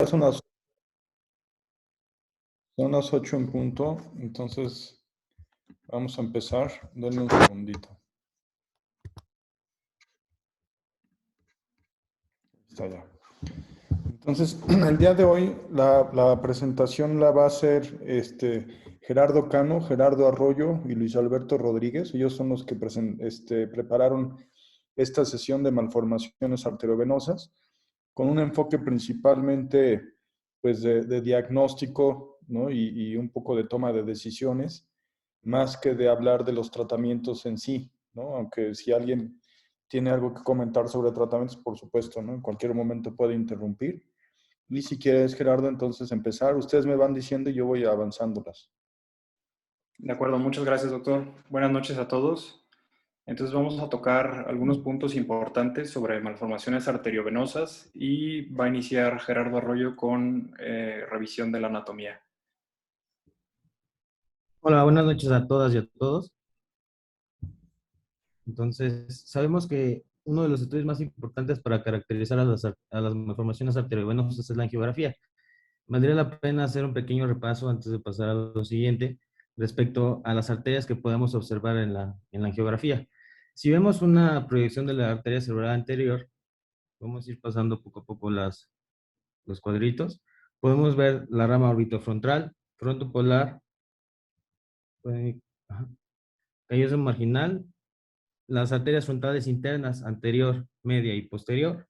Son las 8 en punto, entonces vamos a empezar. Denme un segundito. Está ya. Entonces, el día de hoy la presentación la va a hacer Gerardo Cano, Gerardo Arroyo y Luis Alberto Rodríguez. Ellos son los que prepararon esta sesión de malformaciones arteriovenosas con un enfoque principalmente pues, de diagnóstico, ¿no? y un poco de toma de decisiones, más que de hablar de los tratamientos en sí, ¿no? Aunque si alguien tiene algo que comentar sobre tratamientos, por supuesto, ¿no? En cualquier momento puede interrumpir. Y si quieres, Gerardo, entonces empezar. Ustedes me van diciendo y yo voy avanzándolas. De acuerdo, muchas gracias, doctor. Buenas noches a todos. Entonces vamos a tocar algunos puntos importantes sobre malformaciones arteriovenosas y va a iniciar Gerardo Arroyo con revisión de la anatomía. Hola, buenas noches a todas y a todos. Entonces, sabemos que uno de los estudios más importantes para caracterizar a las malformaciones arteriovenosas es la angiografía. Valdría la pena hacer un pequeño repaso antes de pasar a lo siguiente respecto a las arterias que podemos observar en la angiografía. Si vemos una proyección de la arteria cerebral anterior, vamos a ir pasando poco a poco los cuadritos. Podemos ver la rama orbitofrontal, frontopolar, calloso marginal, las arterias frontales internas anterior, media y posterior,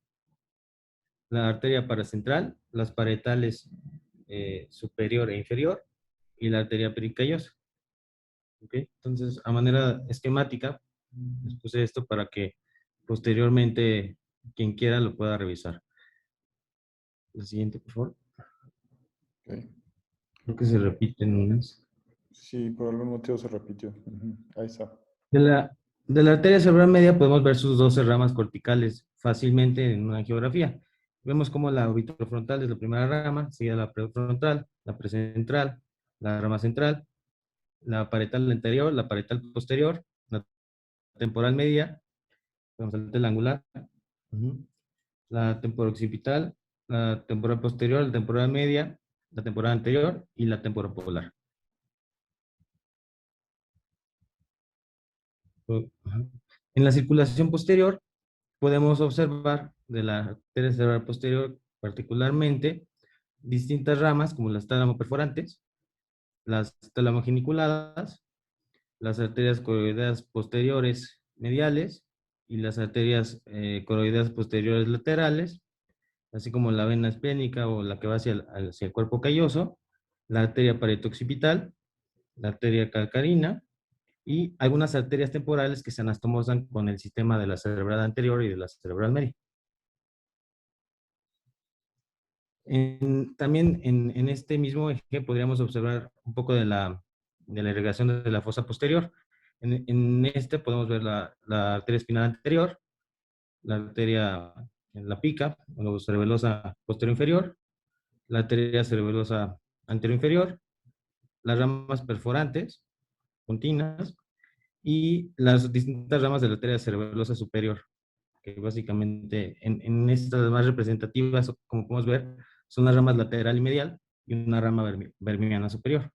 la arteria paracentral, las parietales superior e inferior y la arteria pericallosa. ¿Okay? Entonces, a manera esquemática, les puse esto para que posteriormente quien quiera lo pueda revisar. La siguiente, por favor. Okay. Creo que se repiten unas. Sí, por algún motivo se repitió. Ahí está. De la arteria cerebral media podemos ver sus 12 ramas corticales fácilmente en una angiografía. Vemos como la orbitofrontal es la primera rama, seguida la prefrontal, la precentral, la rama central, la parietal anterior, la parietal posterior, la temporal media, la angular, la temporoccipital, la temporal posterior, la temporal media, la temporal anterior y la temporopolar. En la circulación posterior podemos observar de la arteria cerebral posterior particularmente distintas ramas como las tálamo-perforantes, las tálamo-geniculadas, las arterias coroideas posteriores mediales y las arterias coroideas posteriores laterales, así como la vena esplénica o la que va hacia el cuerpo calloso, la arteria parietoccipital, la arteria calcarina y algunas arterias temporales que se anastomosan con el sistema de la cerebral anterior y de la cerebral media. También en este mismo eje podríamos observar un poco de la irrigación de la fosa posterior. En este podemos ver la arteria espinal anterior, la arteria en la pica, o cerebelosa posterior inferior, la arteria cerebelosa anterior inferior, las ramas perforantes, continuas, y las distintas ramas de la arteria cerebelosa superior, que básicamente en estas más representativas, como podemos ver, son las ramas lateral y medial y una rama vermiana superior.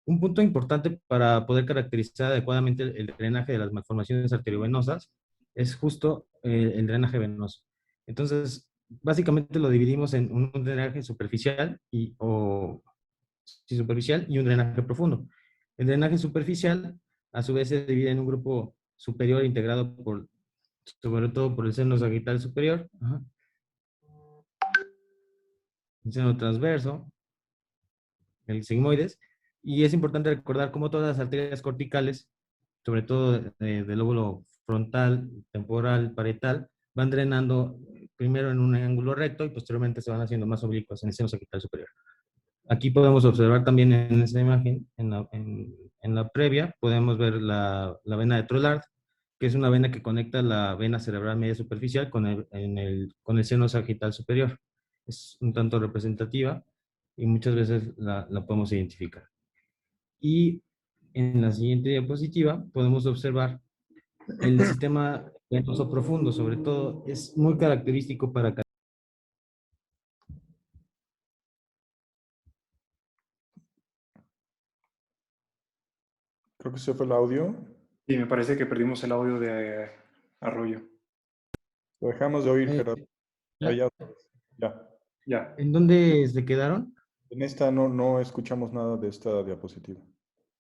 Un punto importante para poder caracterizar adecuadamente el drenaje de las malformaciones arteriovenosas es justo el drenaje venoso. Entonces, básicamente lo dividimos en un drenaje superficial superficial y un drenaje profundo. El drenaje superficial, a su vez, se divide en un grupo superior integrado sobre todo por el seno sagital superior, el seno transverso, el sigmoides, y es importante recordar cómo todas las arterias corticales, sobre todo del lóbulo frontal, temporal, parietal, van drenando primero en un ángulo recto y posteriormente se van haciendo más oblicuas en el seno sagital superior. Aquí podemos observar también en esta imagen, en la previa, podemos ver la vena de Trollard, que es una vena que conecta la vena cerebral media superficial con el seno sagital superior. Es un tanto representativa y muchas veces la podemos identificar. Y en la siguiente diapositiva podemos observar el sistema venoso profundo, sobre todo es muy característico para Creo que se fue el audio. Sí, me parece que perdimos el audio de Arroyo. Lo dejamos de oír, Eh, Gerardo. ¿Ya? Ya, ya. Ya. ¿En dónde se quedaron? En esta no escuchamos nada de esta diapositiva.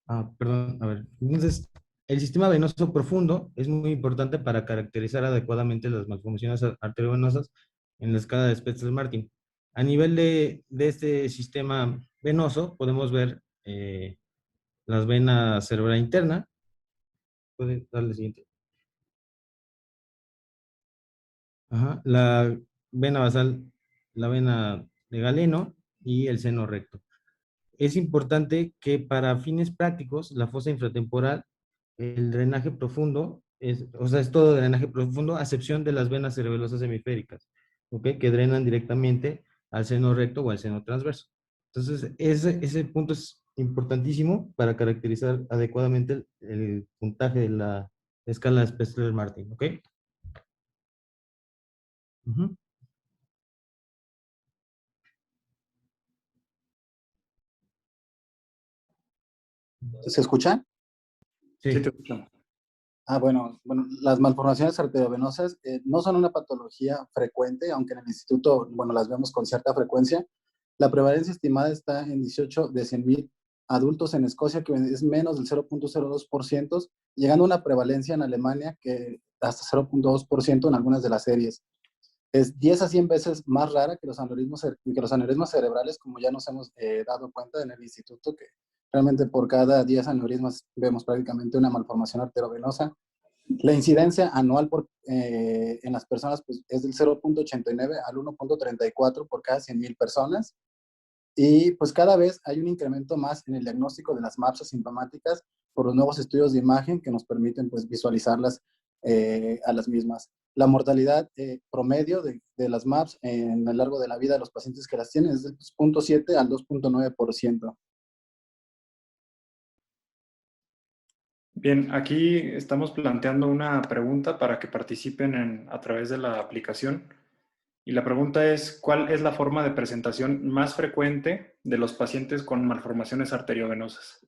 Ah, perdón, a ver. Entonces, el sistema venoso profundo es muy importante para caracterizar adecuadamente las malformaciones arteriovenosas en la escala de Spetzler-Martin. A nivel de este sistema venoso, podemos ver las venas cerebral interna. Puede darle siguiente. Ajá, la vena basal, la vena de Galeno y el seno recto. Es importante que para fines prácticos, la fosa infratemporal, el drenaje profundo, o sea, es todo drenaje profundo, a excepción de las venas cerebelosas hemisféricas, ¿ok? Que drenan directamente al seno recto o al seno transverso. Entonces, ese punto es importantísimo para caracterizar adecuadamente el puntaje de la escala de Spetzler-Martin, ¿ok? Ujú. ¿Se escucha? Sí, Sí. te escuchamos. Bueno, las malformaciones arteriovenosas no son una patología frecuente, aunque en el instituto, bueno, las vemos con cierta frecuencia. La prevalencia estimada está en 18 de 100,000 adultos en Escocia, que es menos del 0.02%, llegando a una prevalencia en Alemania que hasta 0.2% en algunas de las series. Es 10 a 100 veces más rara que los aneurismas cerebrales, como ya nos hemos dado cuenta en el instituto, que realmente por cada 10 aneurismas vemos prácticamente una malformación arteriovenosa. La incidencia anual en las personas pues, es del 0.89 al 1.34 por cada 100,000 personas. Y pues cada vez hay un incremento más en el diagnóstico de las MAPS asintomáticas por los nuevos estudios de imagen que nos permiten pues visualizarlas a las mismas. La mortalidad promedio de las MAPS en el largo de la vida de los pacientes que las tienen es del 0.7 al 2.9%. Bien, aquí estamos planteando una pregunta para que participen a través de la aplicación. Y la pregunta es, ¿cuál es la forma de presentación más frecuente de los pacientes con malformaciones arteriovenosas?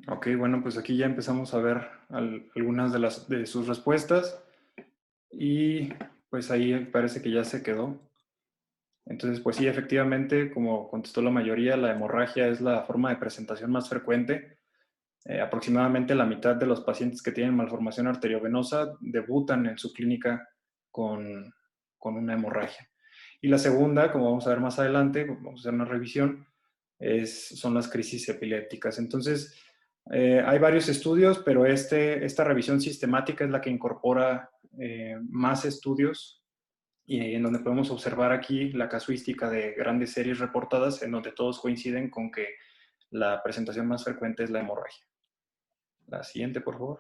Ok, bueno, pues aquí ya empezamos a ver algunas de sus respuestas y pues ahí parece que ya se quedó. Entonces, pues sí, efectivamente, como contestó la mayoría, la hemorragia es la forma de presentación más frecuente. Aproximadamente la mitad de los pacientes que tienen malformación arteriovenosa debutan en su clínica con una hemorragia. Y la segunda, como vamos a ver más adelante, vamos a hacer una revisión, son las crisis epilépticas. Entonces, hay varios estudios, pero esta revisión sistemática es la que incorpora más estudios y en donde podemos observar aquí la casuística de grandes series reportadas en donde todos coinciden con que la presentación más frecuente es la hemorragia. La siguiente, por favor.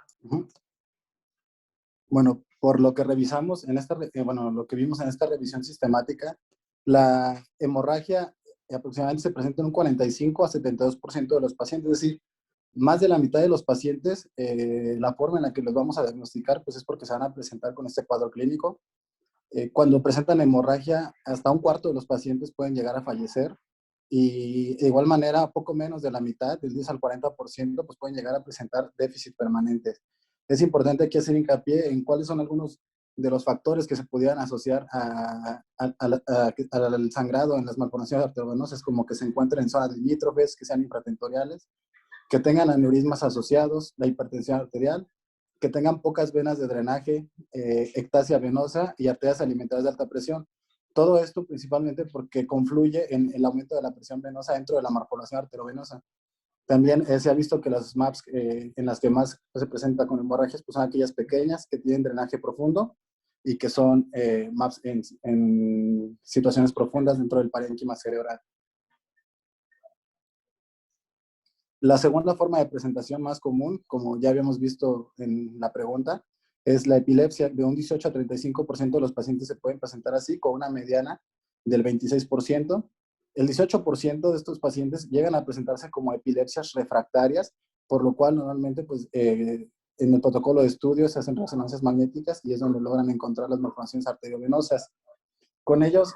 Bueno, por lo que revisamos lo que vimos en esta revisión sistemática, la hemorragia aproximadamente se presenta en un 45 a 72% de los pacientes, es decir, más de la mitad de los pacientes, la forma en la que los vamos a diagnosticar, pues es porque se van a presentar con este cuadro clínico. Cuando presentan hemorragia, hasta un cuarto de los pacientes pueden llegar a fallecer y de igual manera, poco menos de la mitad, del 10 al 40%, pues pueden llegar a presentar déficit permanentes. Es importante aquí hacer hincapié en cuáles son algunos de los factores que se pudieran asociar al sangrado en las malformaciones arteriovenosas, como que se encuentren en zonas limítrofes, que sean infratentoriales, que tengan aneurismas asociados, la hipertensión arterial, que tengan pocas venas de drenaje, ectasia venosa y arterias alimentadas de alta presión. Todo esto principalmente porque confluye en el aumento de la presión venosa dentro de la malformación arteriovenosa. También se ha visto que las MAPS en las que más se presenta con hemorragias pues son aquellas pequeñas que tienen drenaje profundo y que son MAPS en situaciones profundas dentro del parénquima cerebral. La segunda forma de presentación más común, como ya habíamos visto en la pregunta, es la epilepsia. De un 18 a 35% de los pacientes se pueden presentar así, con una mediana del 26%. El 18% de estos pacientes llegan a presentarse como epilepsias refractarias, por lo cual normalmente pues, en el protocolo de estudio se hacen resonancias magnéticas y es donde logran encontrar las malformaciones arteriovenosas. Con ellos,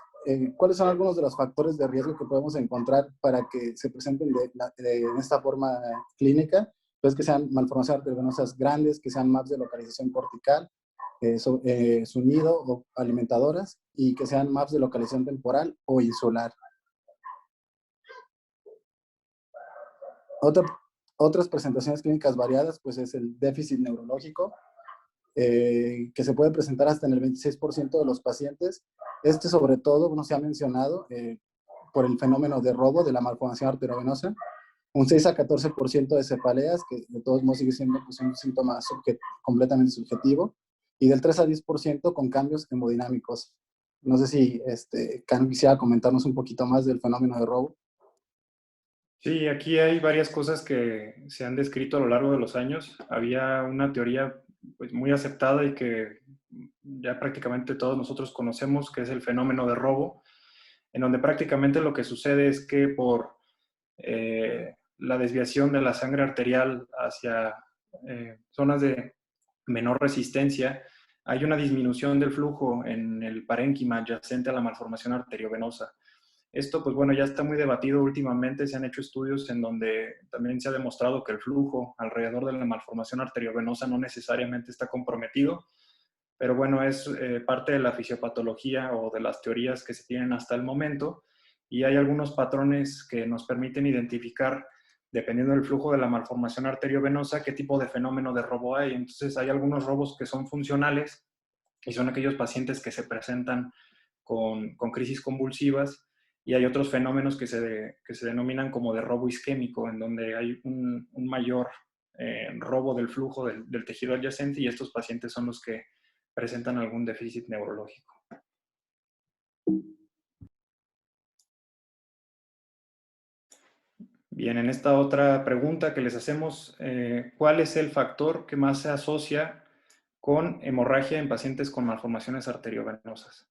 ¿cuáles son algunos de los factores de riesgo que podemos encontrar para que se presenten en esta forma clínica? Pues que sean malformaciones arteriovenosas grandes, que sean MAPs de localización cortical, sonido o alimentadoras, y que sean MAPs de localización temporal o insular. Otras presentaciones clínicas variadas, pues es el déficit neurológico, que se puede presentar hasta en el 26% de los pacientes. Este sobre todo, se ha mencionado por el fenómeno de robo de la malformación arteriovenosa, un 6 a 14% de cefaleas, que de todos modos sigue siendo pues, un síntoma completamente subjetivo, y del 3 a 10% con cambios hemodinámicos. No sé si Cano quisiera comentarnos un poquito más del fenómeno de robo. Sí, aquí hay varias cosas que se han descrito a lo largo de los años. Había una teoría pues, muy aceptada y que ya prácticamente todos nosotros conocemos, que es el fenómeno de robo, en donde prácticamente lo que sucede es que por la desviación de la sangre arterial hacia zonas de menor resistencia, hay una disminución del flujo en el parénquima adyacente a la malformación arteriovenosa. Esto, pues bueno, ya está muy debatido últimamente. Se han hecho estudios en donde también se ha demostrado que el flujo alrededor de la malformación arteriovenosa no necesariamente está comprometido, pero bueno, es parte de la fisiopatología o de las teorías que se tienen hasta el momento, y hay algunos patrones que nos permiten identificar, dependiendo del flujo de la malformación arteriovenosa, qué tipo de fenómeno de robo hay. Entonces, hay algunos robos que son funcionales y son aquellos pacientes que se presentan con crisis convulsivas, y hay otros fenómenos que se denominan como de robo isquémico, en donde hay un mayor robo del flujo del tejido adyacente, y estos pacientes son los que presentan algún déficit neurológico. Bien, en esta otra pregunta que les hacemos, ¿cuál es el factor que más se asocia con hemorragia en pacientes con malformaciones arteriovenosas?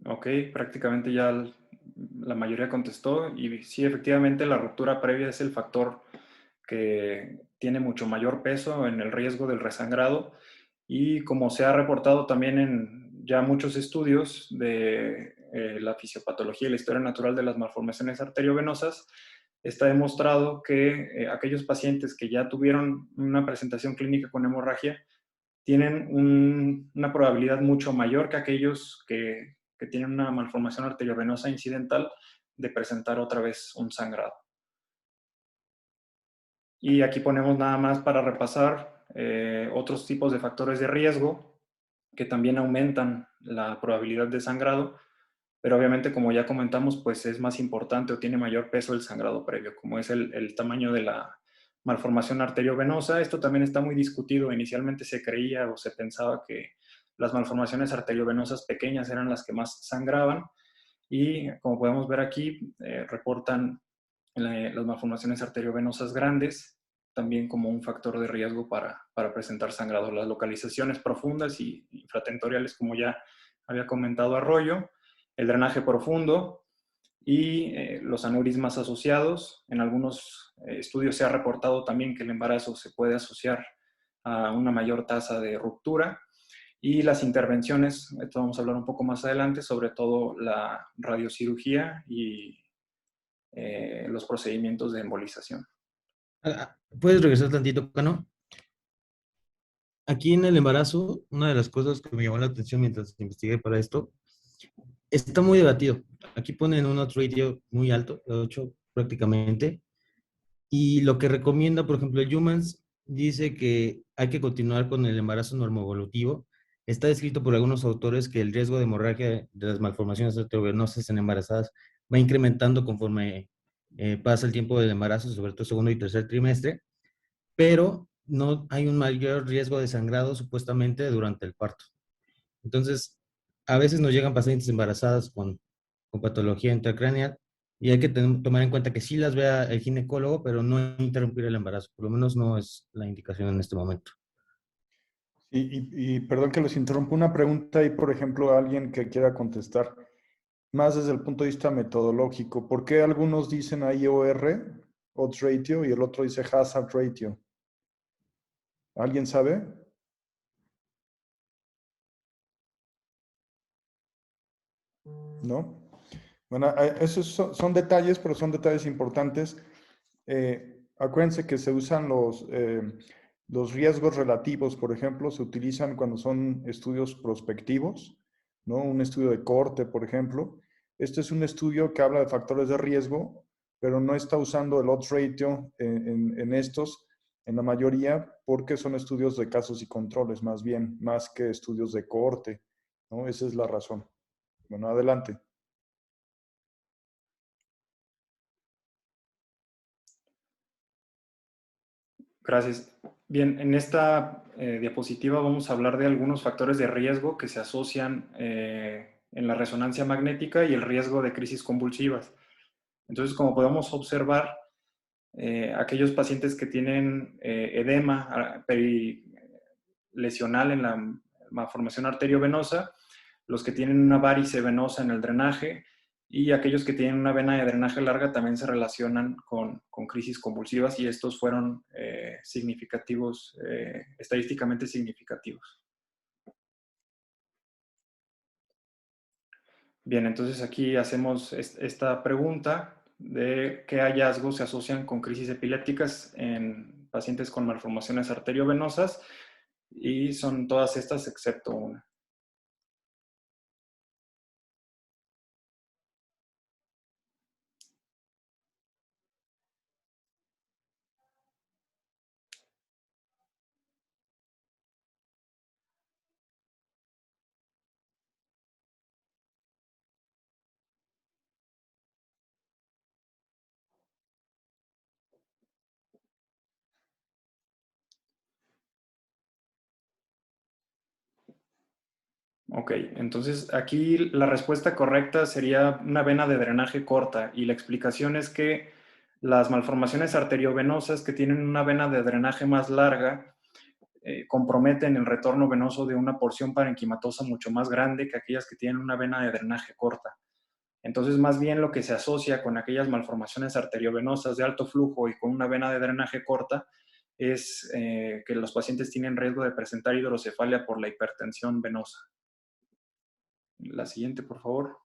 Ok, prácticamente ya la mayoría contestó, y sí, efectivamente la ruptura previa es el factor que tiene mucho mayor peso en el riesgo del resangrado, y como se ha reportado también en ya muchos estudios de la fisiopatología y la historia natural de las malformaciones arteriovenosas, está demostrado que aquellos pacientes que ya tuvieron una presentación clínica con hemorragia tienen una probabilidad mucho mayor que aquellos que tienen una malformación arteriovenosa incidental de presentar otra vez un sangrado. Y aquí ponemos nada más para repasar otros tipos de factores de riesgo que también aumentan la probabilidad de sangrado, pero obviamente, como ya comentamos, pues es más importante o tiene mayor peso el sangrado previo, como es el tamaño de la malformación arteriovenosa. Esto también está muy discutido. Inicialmente se creía o se pensaba que las malformaciones arteriovenosas pequeñas eran las que más sangraban, y como podemos ver aquí, reportan las malformaciones arteriovenosas grandes también como un factor de riesgo para presentar sangrado. Las localizaciones profundas y infratentoriales, como ya había comentado Arroyo, el drenaje profundo y los aneurismas asociados. En algunos estudios se ha reportado también que el embarazo se puede asociar a una mayor tasa de ruptura. Y las intervenciones, esto vamos a hablar un poco más adelante, sobre todo la radiocirugía y los procedimientos de embolización. ¿Puedes regresar tantito, Cano? Aquí en el embarazo, una de las cosas que me llamó la atención mientras investigué para esto, está muy debatido. Aquí ponen un odds ratio muy alto, de 8 prácticamente, y lo que recomienda, por ejemplo, el Humans dice que hay que continuar con el embarazo normoevolutivo. Está descrito por algunos autores que el riesgo de hemorragia de las malformaciones arteriovenosas en embarazadas va incrementando conforme pasa el tiempo del embarazo, sobre todo segundo y tercer trimestre, pero no hay un mayor riesgo de sangrado supuestamente durante el parto. Entonces, a veces nos llegan pacientes embarazadas con patología intracraneal y hay que tomar en cuenta que sí las vea el ginecólogo, pero no interrumpir el embarazo. Por lo menos no es la indicación en este momento. Y perdón que les interrumpo, una pregunta ahí, por ejemplo, a alguien que quiera contestar, más desde el punto de vista metodológico. ¿Por qué algunos dicen ahí OR, odds ratio, y el otro dice hazard ratio? ¿Alguien sabe? ¿No? Bueno, esos son detalles, pero son detalles importantes. Acuérdense que se usan los riesgos relativos, por ejemplo, se utilizan cuando son estudios prospectivos, ¿no? Un estudio de corte, por ejemplo. Este es un estudio que habla de factores de riesgo, pero no está usando el odds ratio en estos, en la mayoría, porque son estudios de casos y controles, más bien, más que estudios de cohorte, ¿no? Esa es la razón. Bueno, adelante. Gracias. Bien, en esta diapositiva vamos a hablar de algunos factores de riesgo que se asocian en la resonancia magnética y el riesgo de crisis convulsivas. Entonces, como podemos observar, aquellos pacientes que tienen edema perilesional en la malformación arteriovenosa, los que tienen una varice venosa en el drenaje y aquellos que tienen una vena de drenaje larga también se relacionan con crisis convulsivas y estos fueron significativos, estadísticamente significativos. Bien, entonces aquí hacemos esta pregunta de qué hallazgos se asocian con crisis epilépticas en pacientes con malformaciones arteriovenosas y son todas estas excepto una. Ok, entonces aquí la respuesta correcta sería una vena de drenaje corta y la explicación es que las malformaciones arteriovenosas que tienen una vena de drenaje más larga comprometen el retorno venoso de una porción parenquimatosa mucho más grande que aquellas que tienen una vena de drenaje corta. Entonces, más bien lo que se asocia con aquellas malformaciones arteriovenosas de alto flujo y con una vena de drenaje corta es que los pacientes tienen riesgo de presentar hidrocefalia por la hipertensión venosa. La siguiente, por favor.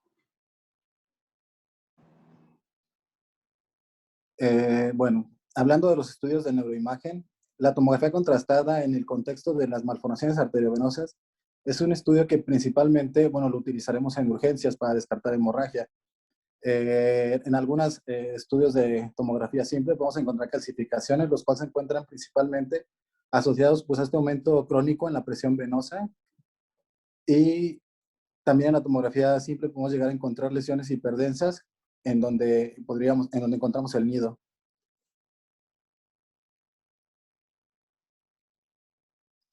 Bueno, hablando de los estudios de neuroimagen, la tomografía contrastada en el contexto de las malformaciones arteriovenosas es un estudio que principalmente, bueno, lo utilizaremos en urgencias para descartar hemorragia. En algunos estudios de tomografía simple podemos encontrar calcificaciones, los cuales se encuentran principalmente asociados pues, a este aumento crónico en la presión venosa y también en la tomografía simple podemos llegar a encontrar lesiones hiperdensas en donde encontramos el nido.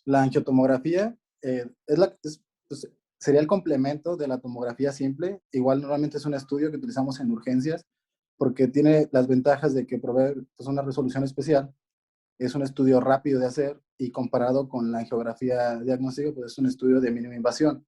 La angiotomografía pues, sería el complemento de la tomografía simple. Igual normalmente es un estudio que utilizamos en urgencias porque tiene las ventajas de que provee pues, una resolución especial. Es un estudio rápido de hacer y comparado con la angiografía diagnóstica, pues es un estudio de mínima invasión.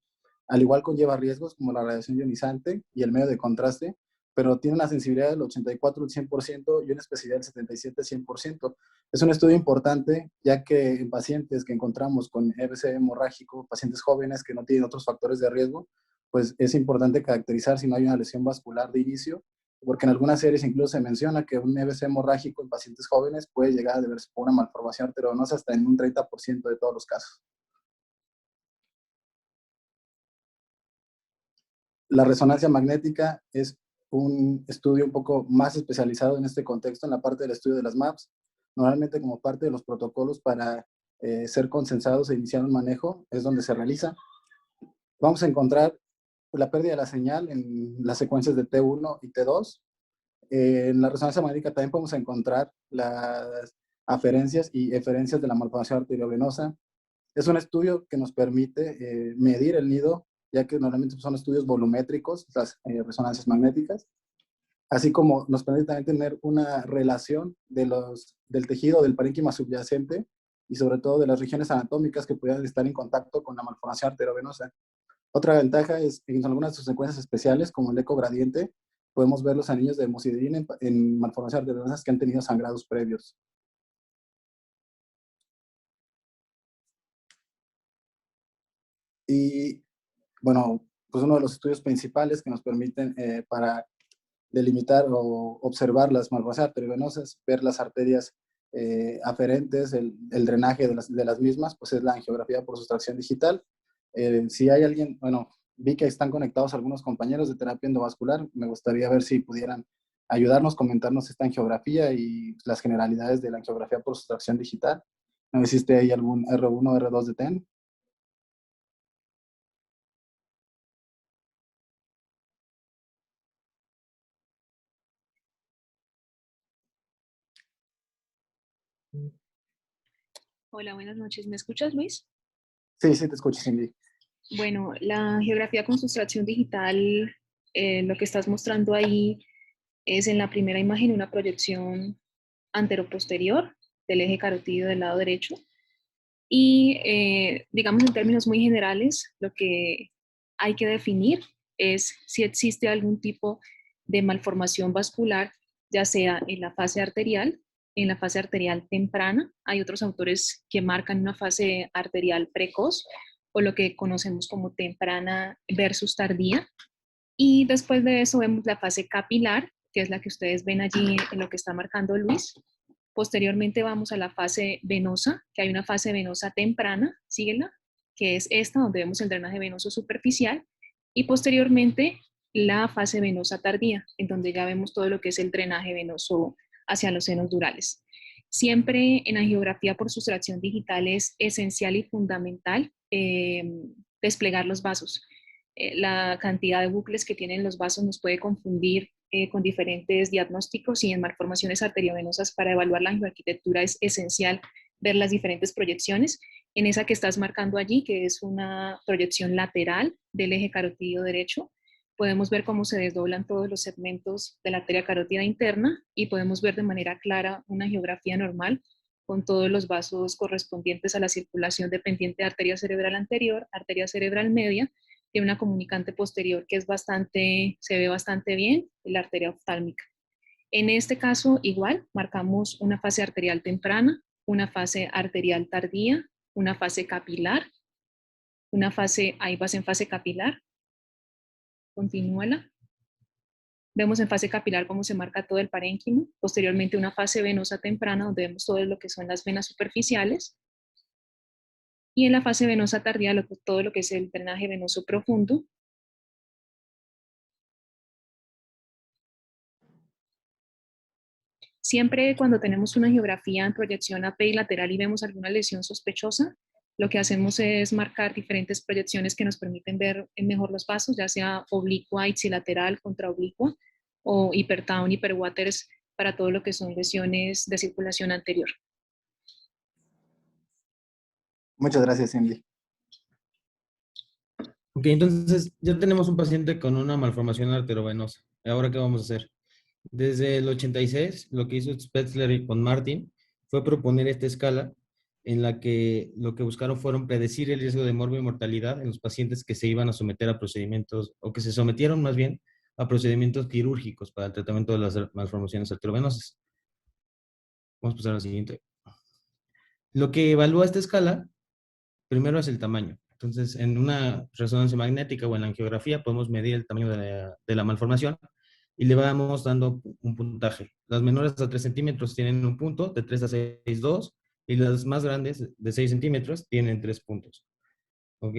Al igual conlleva riesgos como la radiación ionizante y el medio de contraste, pero tiene una sensibilidad del 84 al 100% y una especificidad del 77 al 100%. Es un estudio importante ya que en pacientes que encontramos con EBC hemorrágico, pacientes jóvenes que no tienen otros factores de riesgo, pues es importante caracterizar si no hay una lesión vascular de inicio, porque en algunas series incluso se menciona que un EBC hemorrágico en pacientes jóvenes puede llegar a deberse por una malformación arteriovenosa hasta en un 30% de todos los casos. La resonancia magnética es un estudio un poco más especializado en este contexto, en la parte del estudio de las MAPS, normalmente como parte de los protocolos para ser consensados e iniciar un manejo, es donde se realiza. Vamos a encontrar la pérdida de la señal en las secuencias de T1 y T2, En la resonancia magnética también podemos encontrar las aferencias y eferencias de la malformación arteriovenosa. Es un estudio que nos permite medir el nido, ya que normalmente son estudios volumétricos, las resonancias magnéticas, así como nos permite también tener una relación del tejido del parénquima subyacente y sobre todo de las regiones anatómicas que pudieran estar en contacto con la malformación arteriovenosa. Otra ventaja es que en algunas de sus secuencias especiales, como el eco gradiente, podemos ver los anillos de hemosiderina en malformaciones arteriovenosas que han tenido sangrados previos. Y bueno, pues uno de los estudios principales que nos permiten para delimitar o observar las malformaciones arteriovenosas, ver las arterias aferentes, el drenaje de las mismas, pues es la angiografía por sustracción digital. Si hay alguien, bueno, vi que están conectados algunos compañeros de terapia endovascular, me gustaría ver si pudieran ayudarnos, comentarnos esta angiografía y las generalidades de la angiografía por sustracción digital. ¿No existe ahí algún R1 o R2 de TEN? Hola, buenas noches. ¿Me escuchas, Luis? Sí, sí, te escucho, Cindy. Bueno, la geografía con sustracción digital, lo que estás mostrando ahí es en la primera imagen una proyección anteroposterior del eje carotídeo del lado derecho. Y digamos en términos muy generales, lo que hay que definir es si existe algún tipo de malformación vascular, ya sea en la fase arterial temprana. Hay otros autores que marcan una fase arterial precoz o lo que conocemos como temprana versus tardía. Y después de eso vemos la fase capilar, que es la que ustedes ven allí en lo que está marcando Luis. Posteriormente vamos a la fase venosa, que hay una fase venosa temprana, síguela, que es esta, donde vemos el drenaje venoso superficial, y posteriormente la fase venosa tardía, en donde ya vemos todo lo que es el drenaje venoso hacia los senos durales. Siempre en angiografía por sustracción digital es esencial y fundamental desplegar los vasos. La cantidad de bucles que tienen los vasos nos puede confundir con diferentes diagnósticos y en malformaciones arteriovenosas para evaluar la angioarquitectura es esencial ver las diferentes proyecciones. En esa que estás marcando allí, que es una proyección lateral del eje carotídeo derecho, podemos ver cómo se desdoblan todos los segmentos de la arteria carótida interna y podemos ver de manera clara una geografía normal con todos los vasos correspondientes a la circulación dependiente de arteria cerebral anterior, arteria cerebral media, tiene una comunicante posterior que es se ve bastante bien, la arteria oftálmica. En este caso, igual, marcamos una fase arterial temprana, una fase arterial tardía, una fase capilar, ahí vas en fase capilar, continúala. Vemos en fase capilar cómo se marca todo el parénquimo, posteriormente una fase venosa temprana donde vemos todo lo que son las venas superficiales, y en la fase venosa tardía todo lo que es el drenaje venoso profundo. Siempre cuando tenemos una angiografía en proyección API lateral y vemos alguna lesión sospechosa, lo que hacemos es marcar diferentes proyecciones que nos permiten ver mejor los vasos, ya sea oblicua, ipsilateral, contraoblicua, o hipertown, hiperwaters, para todo lo que son lesiones de circulación anterior. Muchas gracias, Cindy. Ok, entonces ya tenemos un paciente con una malformación arteriovenosa. ¿Ahora qué vamos a hacer? Desde el 86, lo que hizo Spetzler con Martin fue proponer esta escala en la que lo que buscaron fueron predecir el riesgo de morbo y mortalidad en los pacientes que se iban a someter a procedimientos, o que se sometieron más bien a procedimientos quirúrgicos para el tratamiento de las malformaciones arteriovenosas. Vamos a pasar a la siguiente. Lo que evalúa esta escala, primero es el tamaño. Entonces, en una resonancia magnética o en la angiografía podemos medir el tamaño de la malformación y le vamos dando un puntaje. Las menores a 3 centímetros tienen un punto, de 3 a 6,2, y las más grandes, de 6 centímetros, tienen 3 puntos. ¿Ok?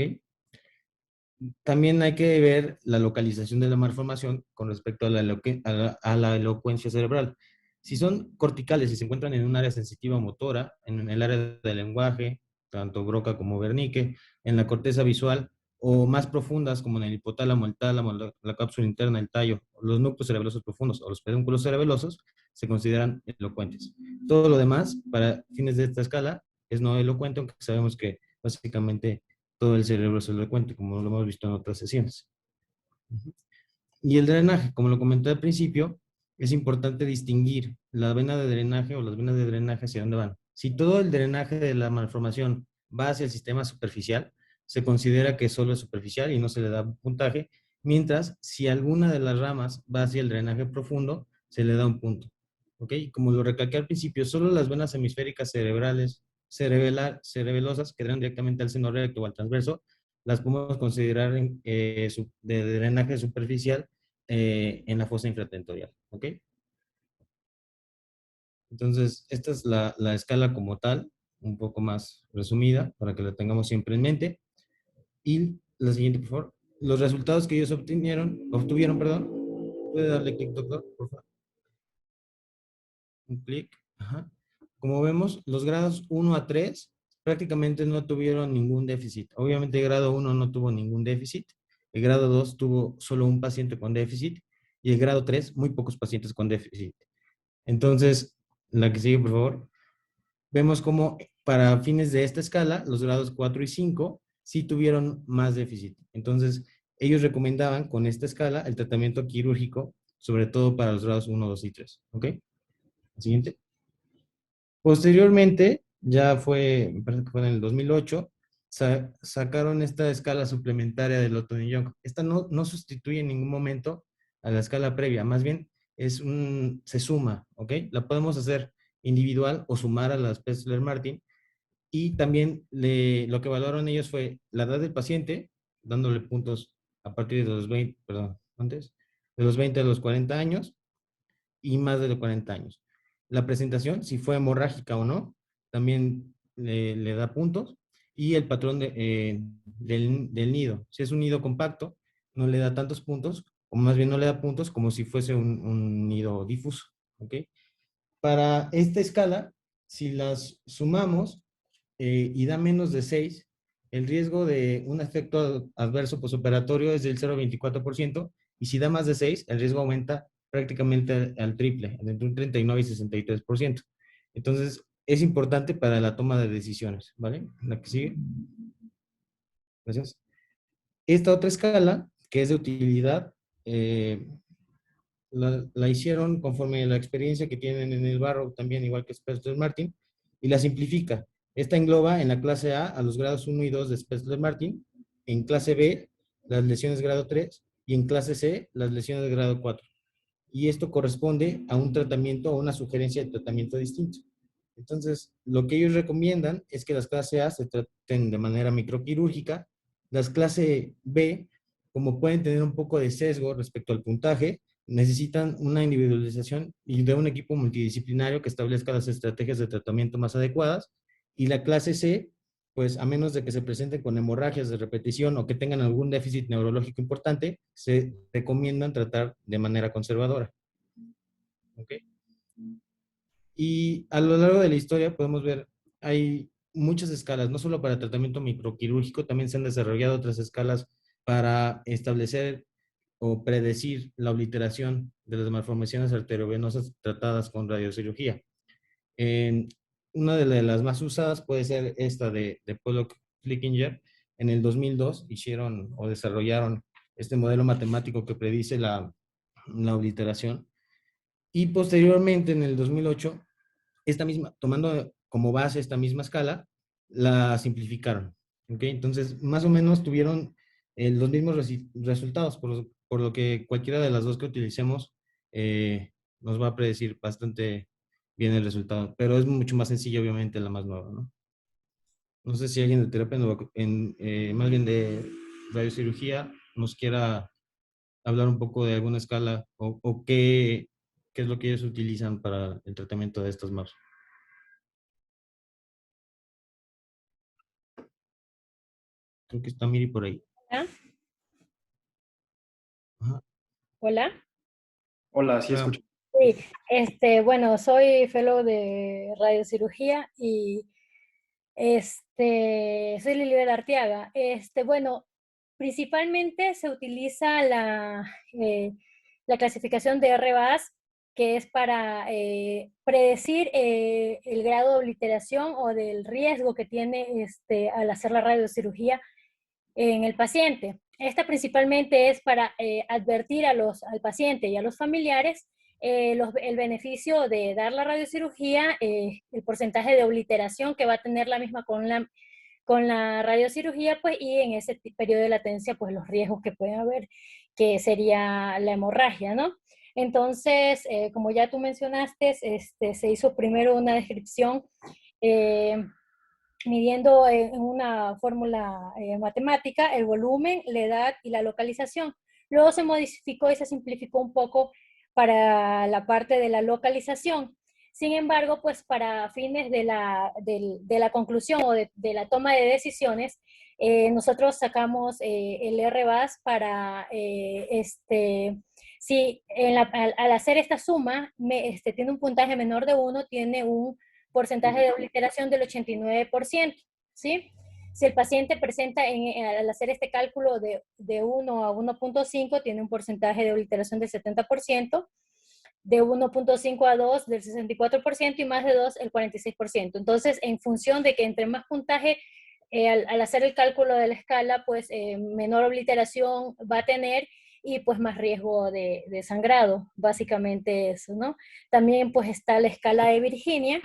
También hay que ver la localización de la malformación con respecto a la elocuencia cerebral. Si son corticales y se encuentran en un área sensitiva motora, en el área del lenguaje, tanto Broca como Wernicke, en la corteza visual o más profundas, como en el hipotálamo, el tálamo, la cápsula interna, el tallo, los núcleos cerebelosos profundos o los pedúnculos cerebelosos, se consideran elocuentes. Todo lo demás, para fines de esta escala, es no elocuente, aunque sabemos que básicamente todo el cerebro es elocuente, como lo hemos visto en otras sesiones. Y el drenaje, como lo comenté al principio, es importante distinguir la vena de drenaje o las venas de drenaje hacia dónde van. Si todo el drenaje de la malformación va hacia el sistema superficial, se considera que solo es superficial y no se le da puntaje, mientras si alguna de las ramas va hacia el drenaje profundo, se le da un punto. ¿Ok? Como lo recalqué al principio, solo las venas hemisféricas cerebrales, cerebelosas, que dan directamente al seno recto o al transverso, las podemos considerar de drenaje superficial en la fosa infratentorial. ¿Ok? Entonces, esta es la escala como tal, un poco más resumida, para que la tengamos siempre en mente. Y la siguiente, por favor. Los resultados que ellos obtuvieron, perdón. ¿Puede darle clic, doctor, por favor? Un clic. Ajá. Como vemos, los grados 1 a 3 prácticamente no tuvieron ningún déficit. Obviamente el grado 1 no tuvo ningún déficit. El grado 2 tuvo solo un paciente con déficit. Y el grado 3, muy pocos pacientes con déficit. Entonces, la que sigue, por favor. Vemos como para fines de esta escala, los grados 4 y 5 sí tuvieron más déficit. Entonces, ellos recomendaban con esta escala el tratamiento quirúrgico, sobre todo para los grados 1, 2 y 3. ¿Ok? Siguiente. Posteriormente, ya fue, me parece que fue en el 2008, sacaron esta escala suplementaria del Lawton-Young. Esta no sustituye en ningún momento a la escala previa, más bien se suma, ¿ok? La podemos hacer individual o sumar a la Spetzler-Martin, y también lo que valoraron ellos fue la edad del paciente, dándole puntos a partir de los 20, perdón, antes, de los 20 a los 40 años, y más de los 40 años. La presentación, si fue hemorrágica o no, también le da puntos. Y el patrón del nido. Si es un nido compacto, no le da tantos puntos, o más bien no le da puntos como si fuese un nido difuso. ¿Ok? Para esta escala, si las sumamos y da menos de 6, el riesgo de un efecto adverso postoperatorio es del 0,24%, y si da más de 6, el riesgo aumenta prácticamente al triple, entre un 39 y 63%. Entonces, es importante para la toma de decisiones, ¿vale? La que sigue. Gracias. Esta otra escala, que es de utilidad, la hicieron conforme a la experiencia que tienen en el barro, también igual que Spetzler-Martin, y la simplifica. Esta engloba en la clase A los grados 1 y 2 de Spetzler-Martin, en clase B las lesiones grado 3 y en clase C las lesiones de grado 4. Y esto corresponde a un tratamiento o una sugerencia de tratamiento distinto. Entonces, lo que ellos recomiendan es que las clase A se traten de manera microquirúrgica, las clase B, como pueden tener un poco de sesgo respecto al puntaje, necesitan una individualización y de un equipo multidisciplinario que establezca las estrategias de tratamiento más adecuadas. Y la clase C, pues a menos de que se presenten con hemorragias de repetición o que tengan algún déficit neurológico importante, se recomiendan tratar de manera conservadora. ¿Ok? Y a lo largo de la historia podemos ver, hay muchas escalas, no solo para tratamiento microquirúrgico, también se han desarrollado otras escalas para establecer o predecir la obliteración de las malformaciones arteriovenosas tratadas con radiocirugía. Una de las más usadas puede ser esta de Pollock-Flickinger. En el 2002 hicieron o desarrollaron este modelo matemático que predice la obliteración. Y posteriormente, en el 2008, tomando como base esta misma escala, la simplificaron. ¿Okay? Entonces, más o menos tuvieron los mismos resultados, por lo que cualquiera de las dos que utilicemos nos va a predecir bastante bien el resultado. Pero es mucho más sencillo, obviamente, la más nueva, ¿no? No sé si alguien de terapia, más bien de radiocirugía, nos quiera hablar un poco de alguna escala o qué es lo que ellos utilizan para el tratamiento de estos MAPS. Creo que está Miri por ahí. Hola. Ajá. Hola. Hola, sí escucho. Sí, bueno, soy fellow de radiocirugía y soy Lilibet Arteaga. Bueno, principalmente se utiliza la clasificación de RBAS, que es para predecir el grado de obliteración o del riesgo que tiene al hacer la radiocirugía en el paciente. Esta principalmente es para advertir al paciente y a los familiares el beneficio de dar la radiocirugía, el porcentaje de obliteración que va a tener la misma con la radiocirugía, pues, y en ese periodo de latencia, pues, los riesgos que puede haber, que sería la hemorragia, ¿no? Entonces, como ya tú mencionaste, se hizo primero una descripción midiendo en una fórmula matemática el volumen, la edad y la localización. Luego se modificó y se simplificó un poco para la parte de la localización. Sin embargo, pues para fines de la conclusión o de la toma de decisiones, nosotros sacamos el RBAS para, si al hacer esta suma tiene un puntaje menor de 1, tiene un porcentaje de obliteración del 89%, ¿sí? Si el paciente presenta, al hacer este cálculo de 1 a 1.5, tiene un porcentaje de obliteración del 70%, de 1.5 a 2 del 64% y más de 2 el 46%. Entonces, en función de que entre más puntaje, al hacer el cálculo de la escala, pues menor obliteración va a tener y pues más riesgo de sangrado, básicamente eso, ¿no? También pues está la escala de Virginia,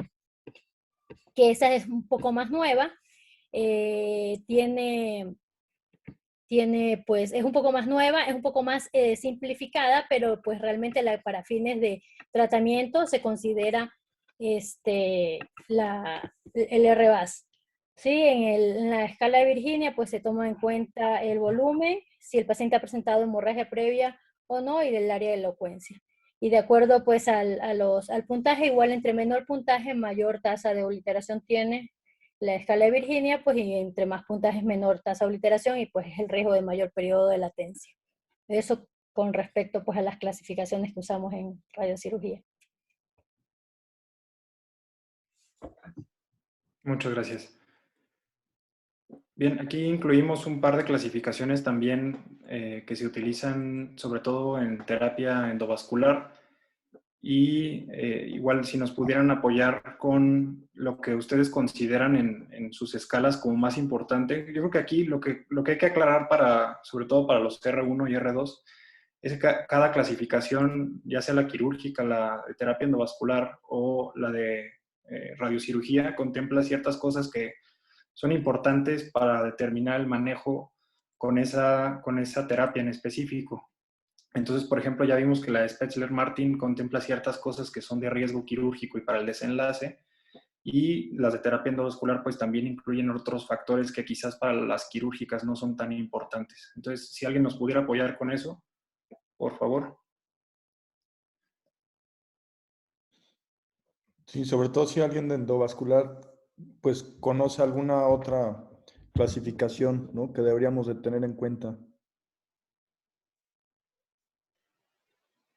que esa es un poco más nueva, pues, es un poco más nueva, es un poco más simplificada, pero pues realmente para fines de tratamiento se considera el RBAS. ¿Sí? En la escala de Virginia pues se toma en cuenta el volumen, si el paciente ha presentado hemorragia previa o no, y del área de elocuencia. Y de acuerdo pues al puntaje, igual entre menor puntaje, mayor tasa de obliteración tiene la escala de Virginia, pues, y entre más puntajes, menor tasa de obliteración y pues es el riesgo de mayor periodo de latencia. Eso con respecto pues a las clasificaciones que usamos en radiocirugía. Muchas gracias. Bien, aquí incluimos un par de clasificaciones también que se utilizan sobre todo en terapia endovascular y igual si nos pudieran apoyar con lo que ustedes consideran en sus escalas como más importante. Yo creo que aquí lo que hay que aclarar sobre todo para los R1 y R2 es que cada clasificación, ya sea la quirúrgica, la de terapia endovascular o la de radiocirugía, contempla ciertas cosas que son importantes para determinar el manejo con esa terapia en específico. Entonces, por ejemplo, ya vimos que la de Spetzler-Martin contempla ciertas cosas que son de riesgo quirúrgico y para el desenlace, y las de terapia endovascular pues también incluyen otros factores que quizás para las quirúrgicas no son tan importantes. Entonces, si alguien nos pudiera apoyar con eso, por favor. Sí, sobre todo si alguien de endovascular pues conoce alguna otra clasificación, ¿no?, que deberíamos de tener en cuenta.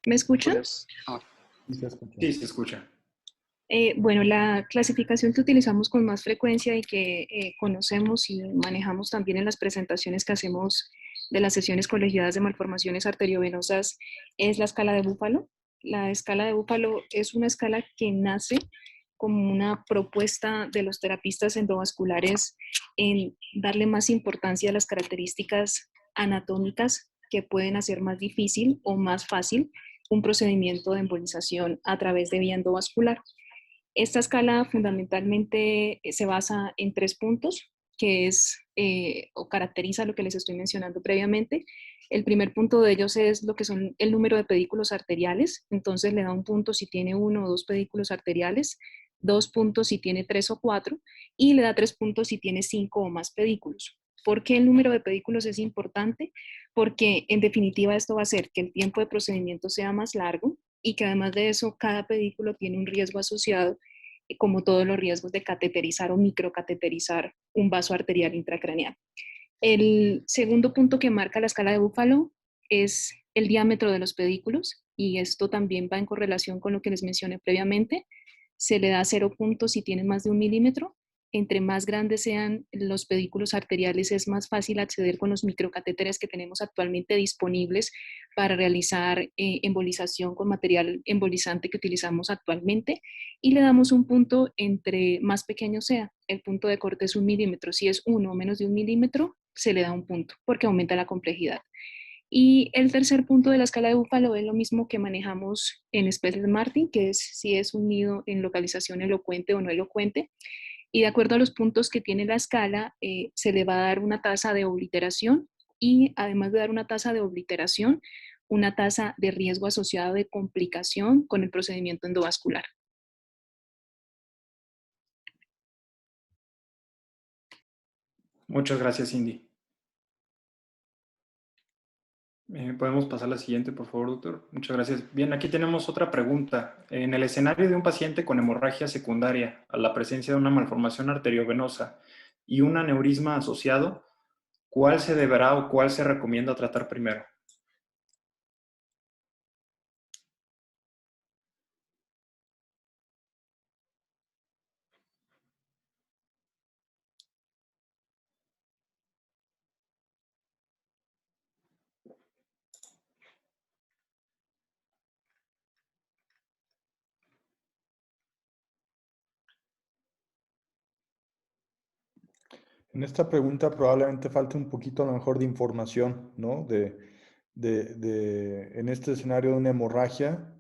¿Me escuchan? Sí, se escucha. Sí, se escucha. Bueno, la clasificación que utilizamos con más frecuencia y que conocemos y manejamos también en las presentaciones que hacemos de las sesiones colegiadas de malformaciones arteriovenosas es la escala de Búfalo. La escala de Búfalo es una escala que nace como una propuesta de los terapistas endovasculares en darle más importancia a las características anatómicas que pueden hacer más difícil o más fácil un procedimiento de embolización a través de vía endovascular. Esta escala fundamentalmente se basa en 3 puntos, que es o caracteriza lo que les estoy mencionando previamente. El primer punto de ellos es lo que son el número de pedículos arteriales, entonces le da 1 punto si tiene 1 o 2 pedículos arteriales, 2 puntos si tiene 3 o 4, y le da 3 puntos si tiene 5 o más pedículos. ¿Por qué el número de pedículos es importante? Porque en definitiva esto va a hacer que el tiempo de procedimiento sea más largo y que además de eso cada pedículo tiene un riesgo asociado, como todos los riesgos de cateterizar o microcateterizar un vaso arterial intracraneal. El segundo punto que marca la escala de Búfalo es el diámetro de los pedículos, y esto también va en correlación con lo que les mencioné previamente. Se le da 0 puntos si tienen más de 1 milímetro entre más grandes sean los pedículos arteriales, es más fácil acceder con los microcatéteres que tenemos actualmente disponibles para realizar embolización con material embolizante que utilizamos actualmente, y le damos un punto entre más pequeño sea. El punto de corte es 1 milímetro. Si es 1 o menos de 1 milímetro, se le da un punto porque aumenta la complejidad. Y el tercer punto de la escala de Buffalo es lo mismo que manejamos en Spessler-Martin, que es si es un nido en localización elocuente o no elocuente. Y de acuerdo a los puntos que tiene la escala, se le va a dar una tasa de obliteración, y además de dar una tasa de obliteración, una tasa de riesgo asociado de complicación con el procedimiento endovascular. Muchas gracias, Cindy. Podemos pasar a la siguiente, por favor, doctor. Muchas gracias. Bien, aquí tenemos otra pregunta. En el escenario de un paciente con hemorragia secundaria a la presencia de una malformación arteriovenosa y un aneurisma asociado, ¿cuál se deberá o cuál se recomienda tratar primero? En esta pregunta probablemente falte un poquito a lo mejor de información, ¿no? En este escenario de una hemorragia,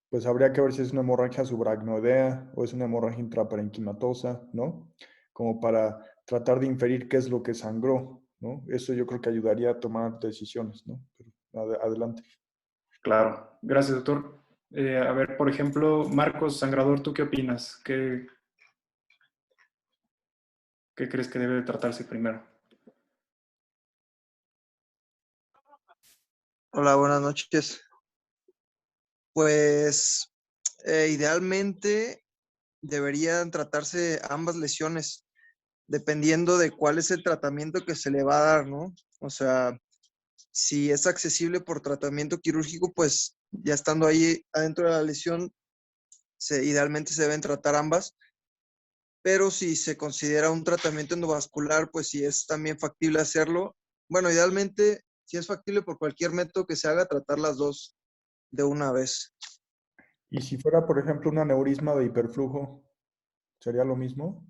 pues habría que ver si es una hemorragia subaracnoidea o es una hemorragia intraparenquimatosa, ¿no? Como para tratar de inferir qué es lo que sangró, ¿no? Eso yo creo que ayudaría a tomar decisiones, ¿no? Pero adelante. Claro. Gracias, doctor. A ver, por ejemplo, Marcos Sangrador, ¿tú qué opinas? ¿Qué crees que debe de tratarse primero? Hola, buenas noches. Pues idealmente deberían tratarse ambas lesiones, dependiendo de cuál es el tratamiento que se le va a dar, ¿no? O sea, si es accesible por tratamiento quirúrgico, pues ya estando ahí adentro de la lesión, idealmente se deben tratar ambas, pero si se considera un tratamiento endovascular, pues si es también factible hacerlo, bueno, idealmente, si es factible por cualquier método que se haga, tratar las dos de una vez. Y si fuera, por ejemplo, un aneurisma de hiperflujo, ¿sería lo mismo?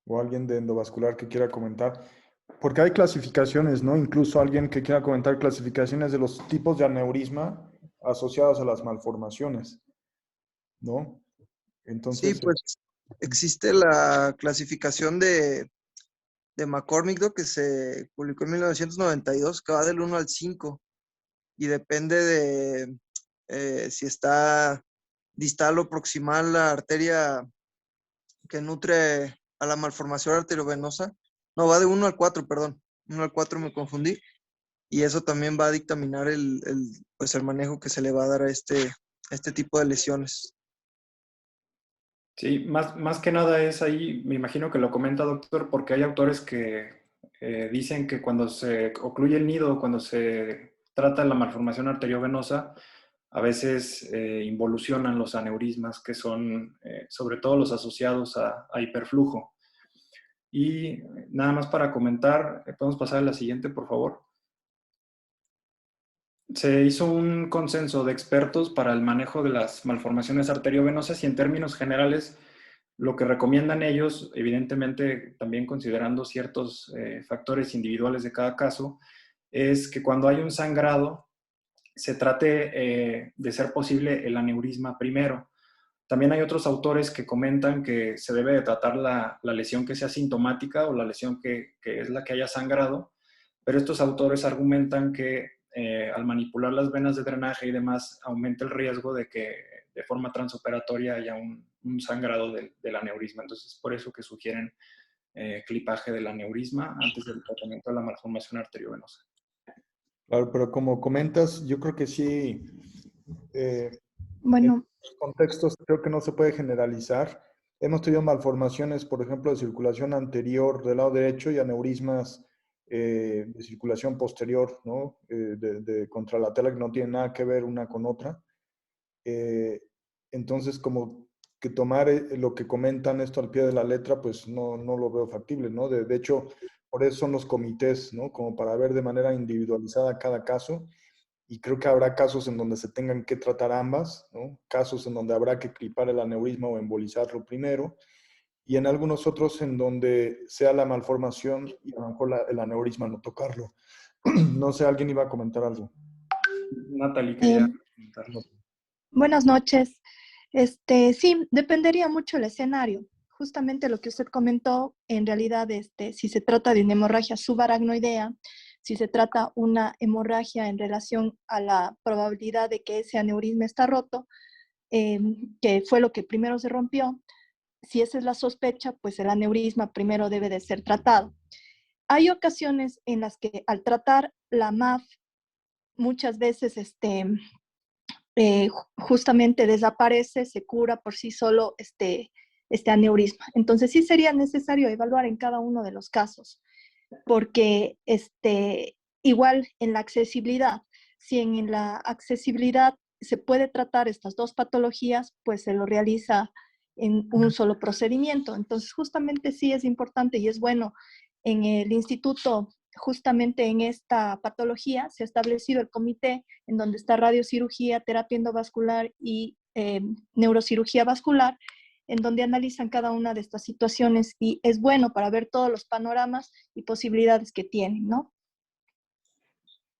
O alguien de endovascular que quiera comentar. Porque hay clasificaciones, ¿no? Incluso alguien que quiera comentar clasificaciones de los tipos de aneurisma asociados a las malformaciones, ¿no? Sí, Entonces, pues existe la clasificación de McCormick, ¿no?, que se publicó en 1992, que va del 1 al 5, y depende de si está distal o proximal la arteria que nutre a la malformación arteriovenosa. No, va de 1 al 4, perdón. 1 al 4 me confundí. Y eso también va a dictaminar pues el manejo que se le va a dar a este tipo de lesiones. Sí, más que nada es ahí, me imagino que lo comenta, doctor, porque hay autores que dicen que cuando se ocluye el nido, cuando se trata la malformación arteriovenosa, a veces involucionan los aneurismas, que son sobre todo los asociados a hiperflujo. Y nada más para comentar, podemos pasar a la siguiente, por favor. Se hizo un consenso de expertos para el manejo de las malformaciones arteriovenosas y en términos generales lo que recomiendan ellos, evidentemente también considerando ciertos factores individuales de cada caso, es que cuando hay un sangrado se trate de ser posible el aneurisma primero. También hay otros autores que comentan que se debe de tratar la lesión que sea sintomática o la lesión que es la que haya sangrado, pero estos autores argumentan que al manipular las venas de drenaje y demás aumenta el riesgo de que de forma transoperatoria haya un sangrado del aneurisma. Entonces es por eso que sugieren clipaje del aneurisma antes del tratamiento de la malformación arteriovenosa. claro, pero como comentas, yo creo que sí, en Bueno, estos contextos creo que no se puede generalizar. Hemos tenido malformaciones, por ejemplo, de circulación anterior del lado derecho y aneurismas de circulación posterior, ¿no? De contralateral que no tienen nada que ver una con otra. Entonces, como que tomar lo que comentan esto al pie de la letra, pues no lo veo factible, ¿no? De hecho, por eso son los comités, ¿no? Como para ver de manera individualizada cada caso. Y creo que habrá casos en donde se tengan que tratar ambas, ¿no? Casos en donde habrá que clipar el aneurisma o embolizarlo primero, y en algunos otros en donde sea la malformación y a lo mejor el aneurisma no tocarlo. No sé, alguien iba a comentar algo. Natalie quería comentar. Buenas noches. Sí, dependería mucho el escenario. Justamente lo que usted comentó, en realidad, si se trata de una hemorragia subaracnoidea, si se trata una hemorragia en relación a la probabilidad de que ese aneurisma está roto, que fue lo que primero se rompió, si esa es la sospecha, pues el aneurisma primero debe de ser tratado. Hay ocasiones en las que al tratar la MAF, muchas veces justamente desaparece, se cura por sí solo este aneurisma. Entonces sí sería necesario evaluar en cada uno de los casos, porque igual en la accesibilidad, si en la accesibilidad se puede tratar estas dos patologías, pues se lo realiza en un solo procedimiento. Entonces justamente sí es importante y es bueno en el instituto. Justamente en esta patología se ha establecido el comité en donde está radiocirugía, terapia endovascular y neurocirugía vascular, en donde analizan cada una de estas situaciones y es bueno para ver todos los panoramas y posibilidades que tienen, ¿no?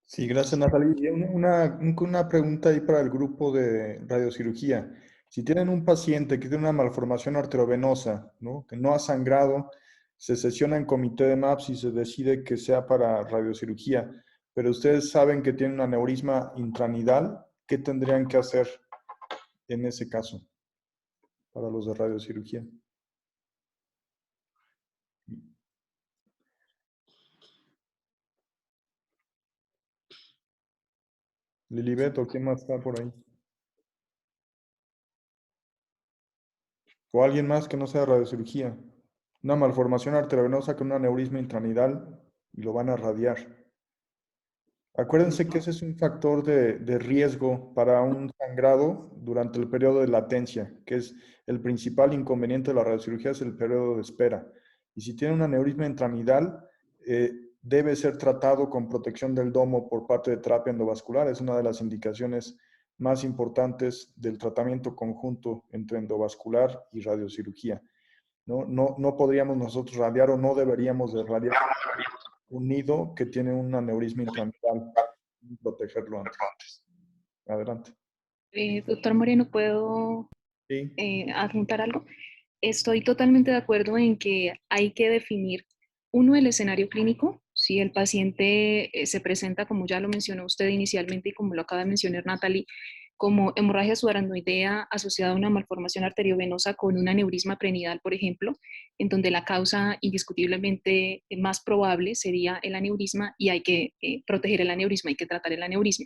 Sí, gracias, Natalie. Y una pregunta ahí para el grupo de radiocirugía. Si tienen un paciente que tiene una malformación arteriovenosa, ¿no? Que no ha sangrado, se sesiona en comité de MAPS y se decide que sea para radiocirugía, pero ustedes saben que tiene un aneurisma intranidal, ¿qué tendrían que hacer en ese caso para los de radiocirugía? Lilibet, ¿o quién más está por ahí? O alguien más que no sea radiocirugía. Una malformación arteriovenosa con un aneurisma intranidal y lo van a radiar. Acuérdense que ese es un factor de riesgo para un sangrado durante el periodo de latencia, que es el principal inconveniente de la radiocirugía, es el periodo de espera. Y si tiene un aneurisma intranidal, debe ser tratado con protección del domo por parte de terapia endovascular. Es una de las indicaciones más importantes del tratamiento conjunto entre endovascular y radiocirugía. No podríamos nosotros radiar o no deberíamos de radiar un nido que tiene un aneurisma intranidal y protegerlo antes. Adelante. Doctor Moreno, ¿puedo Sí. adjuntar algo? Estoy totalmente de acuerdo en que hay que definir, uno, el escenario clínico. Si el paciente se presenta, como ya lo mencionó usted inicialmente y como lo acaba de mencionar Natalie, como hemorragia subaracnoidea asociada a una malformación arteriovenosa con un aneurisma prenidal, por ejemplo, en donde la causa indiscutiblemente más probable sería el aneurisma y hay que proteger el aneurisma, hay que tratar el aneurisma.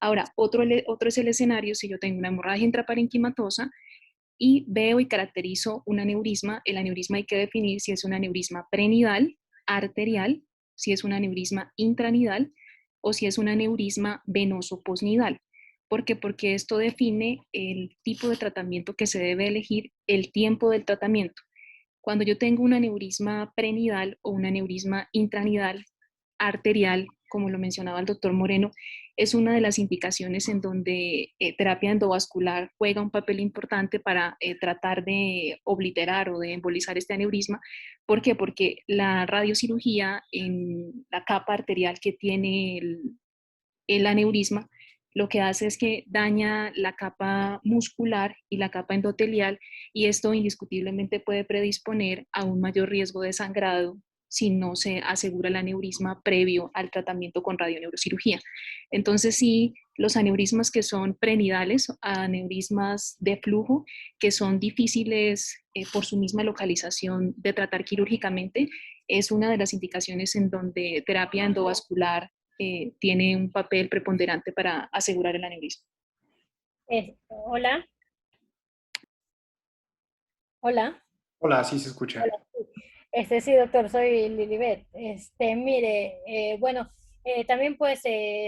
Ahora, otro es el escenario si yo tengo una hemorragia intraparenquimatosa y veo y caracterizo un aneurisma. El aneurisma hay que definir si es un aneurisma prenidal, arterial, si es un aneurisma intranidal o si es un aneurisma venoso posnidal. ¿Por qué? Porque esto define el tipo de tratamiento que se debe elegir, el tiempo del tratamiento. Cuando yo tengo un aneurisma prenidal o un aneurisma intranidal arterial, como lo mencionaba el doctor Moreno, es una de las indicaciones en donde terapia endovascular juega un papel importante para tratar de obliterar o de embolizar este aneurisma. ¿Por qué? Porque la radiocirugía en la capa arterial que tiene el aneurisma, lo que hace es que daña la capa muscular y la capa endotelial y esto indiscutiblemente puede predisponer a un mayor riesgo de sangrado si no se asegura el aneurisma previo al tratamiento con radioneurocirugía. Entonces, sí, los aneurismas que son prenidales, aneurismas de flujo, que son difíciles por su misma localización de tratar quirúrgicamente, es una de las indicaciones en donde terapia endovascular tiene un papel preponderante para asegurar el aneurisma. Hola. Hola. Hola, sí se escucha. Hola. Sí, doctor, soy Lilibet. Mire, bueno, también pues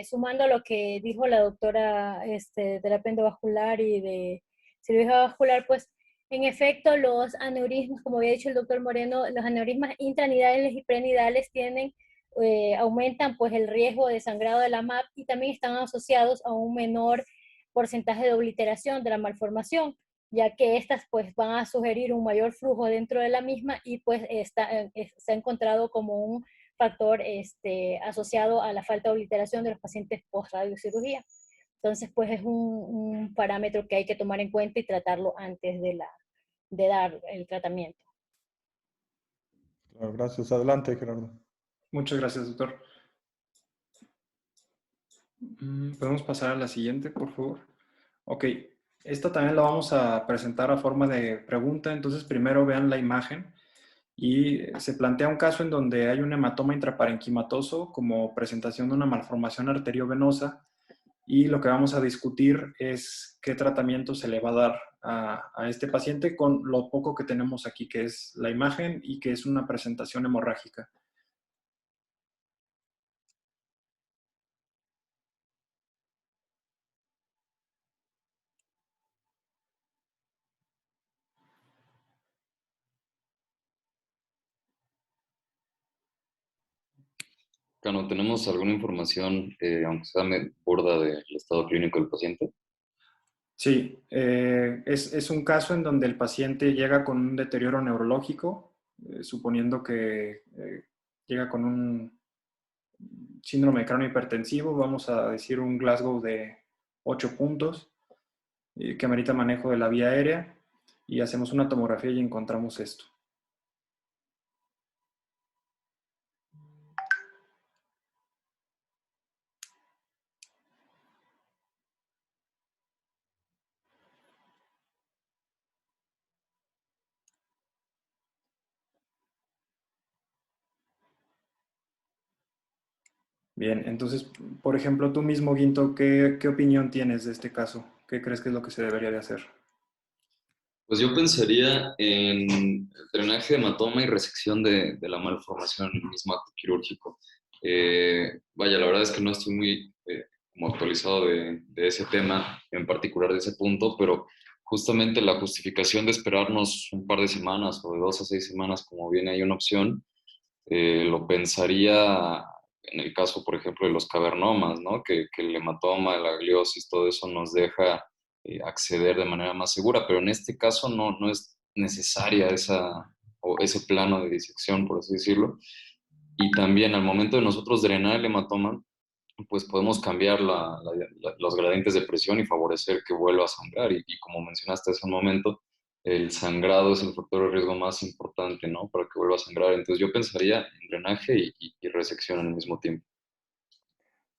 sumando lo que dijo la doctora de terapia endovascular y de cirugía vascular, pues En efecto, los aneurismas, como había dicho el doctor Moreno, los aneurismas intranidales y prenidales aumentan pues el riesgo de sangrado de la MAP y también están asociados a un menor porcentaje de obliteración de la malformación, ya que estas pues van a sugerir un mayor flujo dentro de la misma y pues se ha encontrado como un factor asociado a la falta de obliteración de los pacientes post-radiocirugía. Entonces pues es un parámetro que hay que tomar en cuenta y tratarlo antes de dar el tratamiento. Claro, gracias. Adelante, Gerardo. Muchas gracias, doctor. ¿Podemos pasar a la siguiente, por favor? Ok, esta también la vamos a presentar a forma de pregunta, entonces primero vean la imagen y se plantea un caso en donde hay un hematoma intraparenquimatoso como presentación de una malformación arteriovenosa y lo que vamos a discutir es qué tratamiento se le va a dar a este paciente con lo poco que tenemos aquí, que es la imagen y que es una presentación hemorrágica. Cano, ¿tenemos alguna información, aunque sea burda, del estado clínico del paciente? Sí, es un caso en donde el paciente llega con un deterioro neurológico, suponiendo que llega con un síndrome de cráneo hipertensivo, vamos a decir un Glasgow de 8 puntos, que amerita manejo de la vía aérea, y hacemos una tomografía y encontramos esto. Bien, entonces, por ejemplo, tú mismo, Guinto, ¿qué opinión tienes de este caso? ¿Qué crees que es lo que se debería de hacer? Pues yo pensaría en drenaje de hematoma y resección de la malformación en el mismo acto quirúrgico. Vaya, la verdad es que no estoy muy como actualizado de ese tema, en particular de ese punto, pero justamente la justificación de esperarnos un par de semanas o de 2 a 6 semanas, como viene ahí una opción, lo pensaría en el caso, por ejemplo, de los cavernomas, ¿no? Que el hematoma, la gliosis, todo eso nos deja acceder de manera más segura, pero en este caso no es necesaria ese plano de disección, por así decirlo. Y también al momento de nosotros drenar el hematoma, pues podemos cambiar los gradientes de presión y favorecer que vuelva a sangrar. Y como mencionaste hace un momento, el sangrado es el factor de riesgo más importante, ¿no? Para que vuelva a sangrar. Entonces yo pensaría en drenaje y resección al mismo tiempo.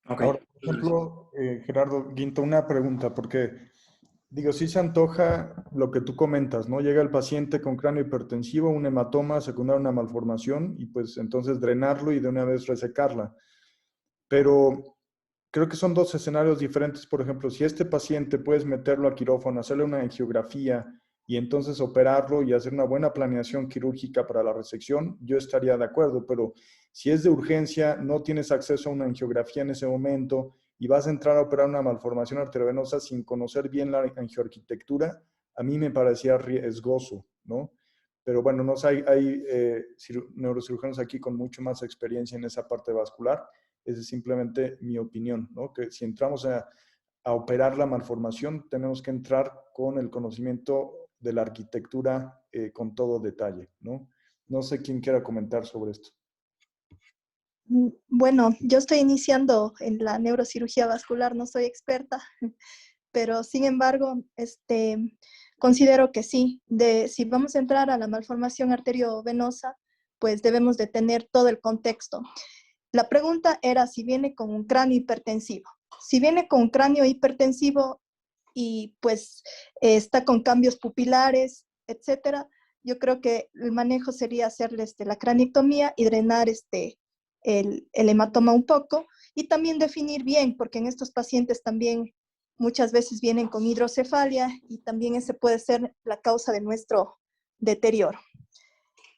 Ok. Ahora, por ejemplo, Gerardo Guinto, una pregunta, porque digo, sí se antoja lo que tú comentas, ¿no? Llega el paciente con cráneo hipertensivo, un hematoma secundario a una malformación, y pues entonces drenarlo y de una vez resecarla. Pero creo que son dos escenarios diferentes. Por ejemplo, si este paciente puedes meterlo a quirófano, hacerle una angiografía y entonces operarlo y hacer una buena planeación quirúrgica para la resección, yo estaría de acuerdo. Pero si es de urgencia, no tienes acceso a una angiografía en ese momento y vas a entrar a operar una malformación arteriovenosa sin conocer bien la angioarquitectura, a mí me parecía riesgoso, ¿no? Pero bueno, no sé, hay neurocirujanos aquí con mucho más experiencia en esa parte vascular. Esa es simplemente mi opinión, ¿no? Que si entramos a operar la malformación, tenemos que entrar con el conocimiento de la arquitectura con todo detalle, ¿no? No sé quién quiera comentar sobre esto. Bueno, yo estoy iniciando en la neurocirugía vascular, no soy experta, pero sin embargo, considero que sí, si vamos a entrar a la malformación arteriovenosa, pues debemos de tener todo el contexto. La pregunta era si viene con un cráneo hipertensivo. Si viene con un cráneo hipertensivo y pues está con cambios pupilares, etcétera, yo creo que el manejo sería hacerle la craniectomía y drenar el hematoma un poco y también definir bien, porque en estos pacientes también muchas veces vienen con hidrocefalia y también ese puede ser la causa de nuestro deterioro.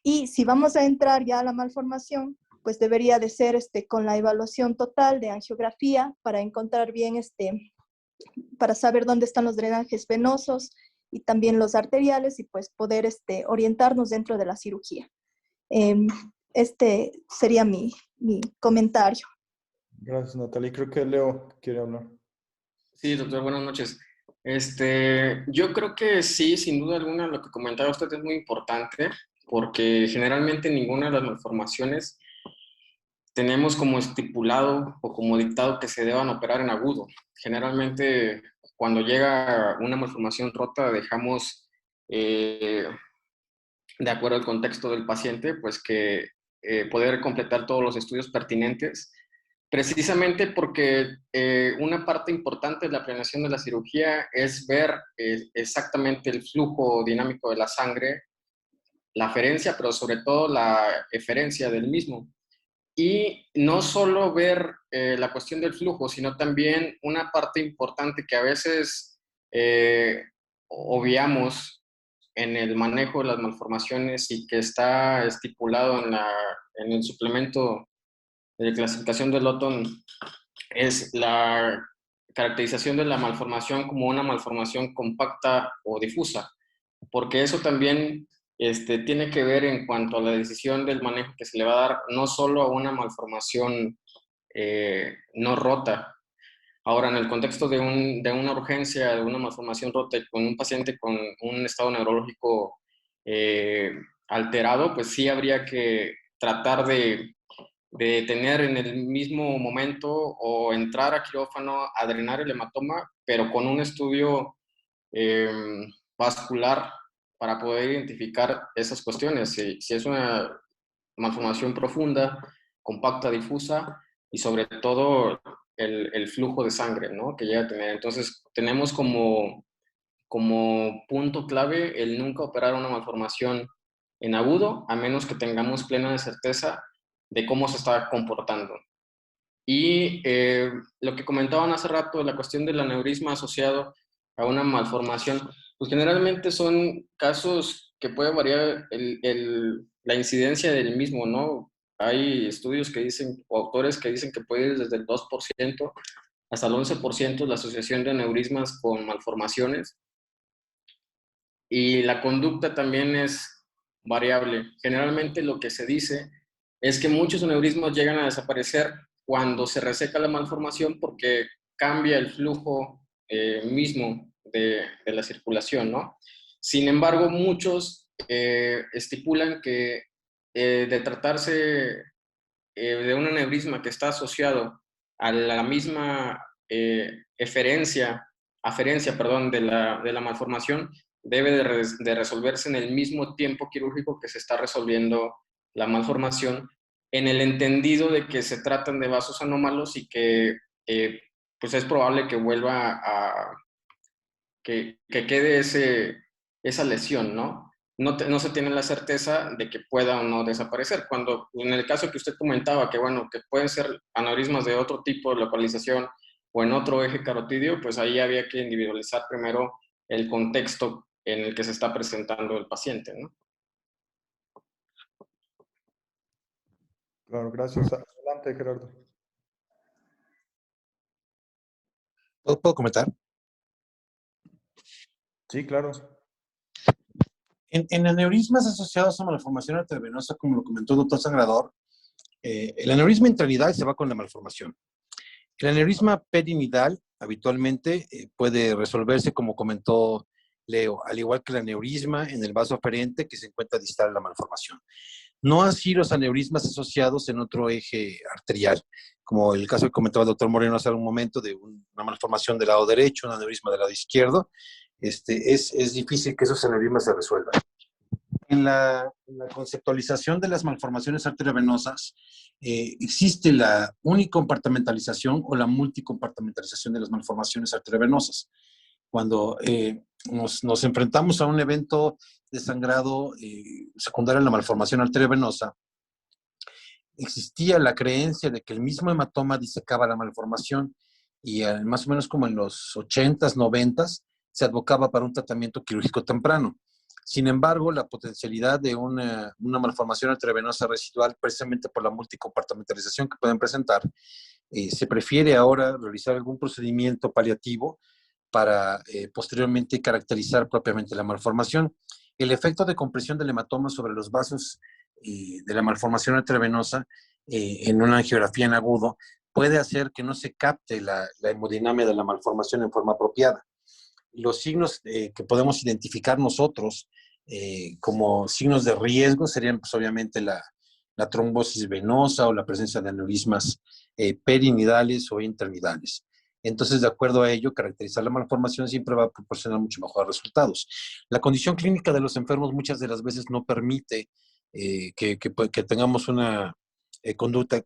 Y si vamos a entrar ya a la malformación, pues debería de ser con la evaluación total de angiografía para encontrar bien, para saber dónde están los drenajes venosos y también los arteriales y pues poder orientarnos dentro de la cirugía. Este sería mi comentario. Gracias, Natalie. Creo que Leo quiere hablar. Sí, doctor, buenas noches. Yo creo que sí, sin duda alguna, lo que comentaba usted es muy importante, porque generalmente ninguna de las malformaciones tenemos como estipulado o como dictado que se deban operar en agudo. Generalmente, cuando llega una malformación rota, dejamos, de acuerdo al contexto del paciente, pues que poder completar todos los estudios pertinentes, precisamente porque una parte importante de la planeación de la cirugía es ver exactamente el flujo dinámico de la sangre, la aferencia, pero sobre todo la eferencia del mismo. Y no solo ver la cuestión del flujo, sino también una parte importante que a veces obviamos en el manejo de las malformaciones y que está estipulado en el suplemento de clasificación de Lawton, es la caracterización de la malformación como una malformación compacta o difusa, porque eso también tiene que ver en cuanto a la decisión del manejo que se le va a dar, no solo a una malformación no rota. Ahora, en el contexto de una urgencia, de una malformación rota con un paciente con un estado neurológico alterado, pues sí habría que tratar de tener en el mismo momento o entrar a quirófano a drenar el hematoma, pero con un estudio vascular para poder identificar esas cuestiones. Si es una malformación profunda, compacta, difusa y sobre todo el flujo de sangre, ¿no?, que llega a tener. Entonces, tenemos como punto clave el nunca operar una malformación en agudo, a menos que tengamos plena certeza de cómo se está comportando. Y lo que comentaban hace rato, la cuestión del aneurisma asociado a una malformación, pues generalmente son casos que puede variar la incidencia del mismo, ¿no? Hay estudios que dicen, o autores que dicen que puede ir desde el 2% hasta el 11% la asociación de aneurismas con malformaciones. Y la conducta también es variable. Generalmente lo que se dice es que muchos aneurismas llegan a desaparecer cuando se reseca la malformación porque cambia el flujo mismo de la circulación, ¿no? Sin embargo, muchos estipulan que de tratarse de un aneurisma que está asociado a la misma aferencia, perdón, de la malformación, debe de resolverse en el mismo tiempo quirúrgico que se está resolviendo la malformación, en el entendido de que se tratan de vasos anómalos y que pues es probable que vuelva que quede esa lesión, ¿no? No se tiene la certeza de que pueda o no desaparecer. Cuando en el caso que usted comentaba, que bueno, que pueden ser aneurismas de otro tipo de localización o en otro eje carotidio, pues ahí había que individualizar primero el contexto en el que se está presentando el paciente, ¿no? Claro, gracias. Adelante, Gerardo. ¿Puedo comentar? Sí, claro. En aneurismas asociados a malformación arteriovenosa, como lo comentó el doctor Sangrador, el aneurisma intranidal se va con la malformación. El aneurisma perinidal habitualmente puede resolverse, como comentó Leo, al igual que el aneurisma en el vaso aferente que se encuentra distal a la malformación. No así los aneurismas asociados en otro eje arterial, como el caso que comentaba el doctor Moreno hace un momento de una malformación del lado derecho, un aneurisma del lado izquierdo. Es difícil que esos aneurismas se resuelvan. En la conceptualización de las malformaciones arteriovenosas existe la unicompartimentalización o la multicompartimentalización de las malformaciones arteriovenosas. Cuando nos enfrentamos a un evento de sangrado secundario en la malformación arteriovenosa, existía la creencia de que el mismo hematoma disecaba la malformación y más o menos como en los 80s, 90s, se advocaba para un tratamiento quirúrgico temprano. Sin embargo, la potencialidad de una malformación arteriovenosa residual, precisamente por la multicompartimentalización que pueden presentar, se prefiere ahora realizar algún procedimiento paliativo para posteriormente caracterizar propiamente la malformación. El efecto de compresión del hematoma sobre los vasos de la malformación arteriovenosa en una angiografía en agudo puede hacer que no se capte la hemodinamia de la malformación en forma apropiada. Los signos que podemos identificar nosotros como signos de riesgo serían pues, obviamente la trombosis venosa o la presencia de aneurismas perinidales o internidales. Entonces, de acuerdo a ello, caracterizar la malformación siempre va a proporcionar mucho mejores resultados. La condición clínica de los enfermos muchas de las veces no permite que tengamos una conducta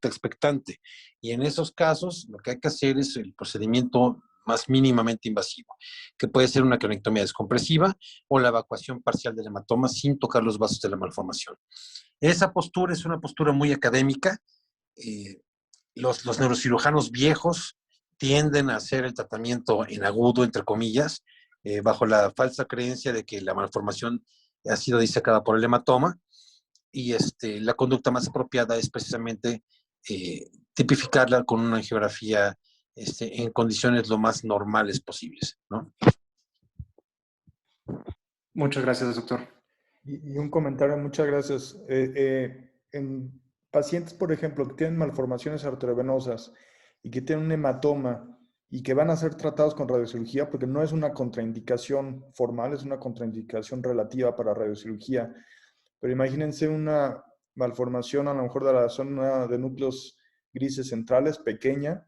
expectante. Y en esos casos, lo que hay que hacer es el procedimiento más mínimamente invasivo, que puede ser una cranectomía descompresiva o la evacuación parcial del hematoma sin tocar los vasos de la malformación. Esa postura es una postura muy académica. Los neurocirujanos viejos tienden a hacer el tratamiento en agudo, entre comillas, bajo la falsa creencia de que la malformación ha sido disecada por el hematoma, y la conducta más apropiada es precisamente tipificarla con una angiografía en condiciones lo más normales posibles, ¿no? Muchas gracias, doctor. Y un comentario, muchas gracias. En pacientes, por ejemplo, que tienen malformaciones arteriovenosas y que tienen un hematoma y que van a ser tratados con radiocirugía, porque no es una contraindicación formal, es una contraindicación relativa para radiocirugía. Pero imagínense una malformación a lo mejor de la zona de núcleos grises centrales, pequeña,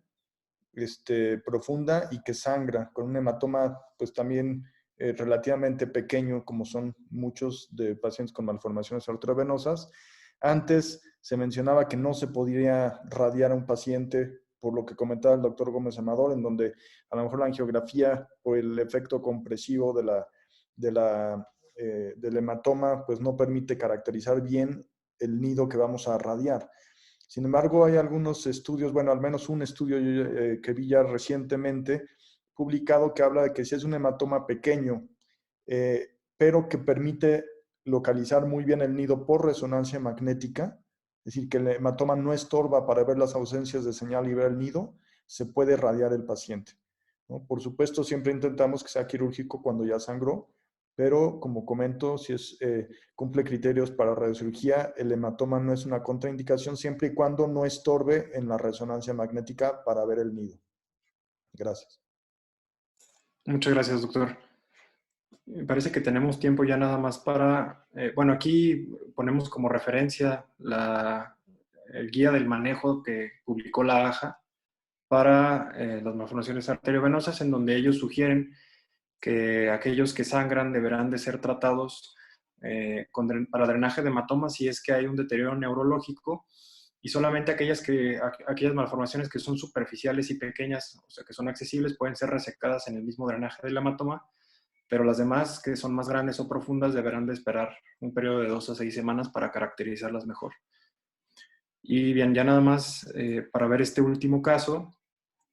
profunda y que sangra, con un hematoma pues también relativamente pequeño, como son muchos de pacientes con malformaciones arteriovenosas. Antes se mencionaba que no se podía radiar a un paciente, por lo que comentaba el doctor Gómez Amador, en donde a lo mejor la angiografía o el efecto compresivo del hematoma pues no permite caracterizar bien el nido que vamos a radiar. Sin embargo, hay algunos estudios, bueno, al menos un estudio que vi ya recientemente publicado que habla de que si es un hematoma pequeño, pero que permite localizar muy bien el nido por resonancia magnética, es decir, que el hematoma no estorba para ver las ausencias de señal y ver el nido, se puede radiar el paciente, ¿no? Por supuesto, siempre intentamos que sea quirúrgico cuando ya sangró, pero como comento, si cumple criterios para radiocirugía, el hematoma no es una contraindicación siempre y cuando no estorbe en la resonancia magnética para ver el nido. Gracias. Muchas gracias, doctor. Me parece que tenemos tiempo ya nada más para... bueno, aquí ponemos como referencia el guía del manejo que publicó la AJA para las malformaciones arteriovenosas, en donde ellos sugieren que aquellos que sangran deberán de ser tratados para drenaje de hematomas si es que hay un deterioro neurológico, y solamente aquellas malformaciones que son superficiales y pequeñas, o sea, que son accesibles, pueden ser resecadas en el mismo drenaje del hematoma, pero las demás, que son más grandes o profundas, deberán de esperar un periodo de 2 a 6 semanas para caracterizarlas mejor. Y bien, ya nada más para ver este último caso,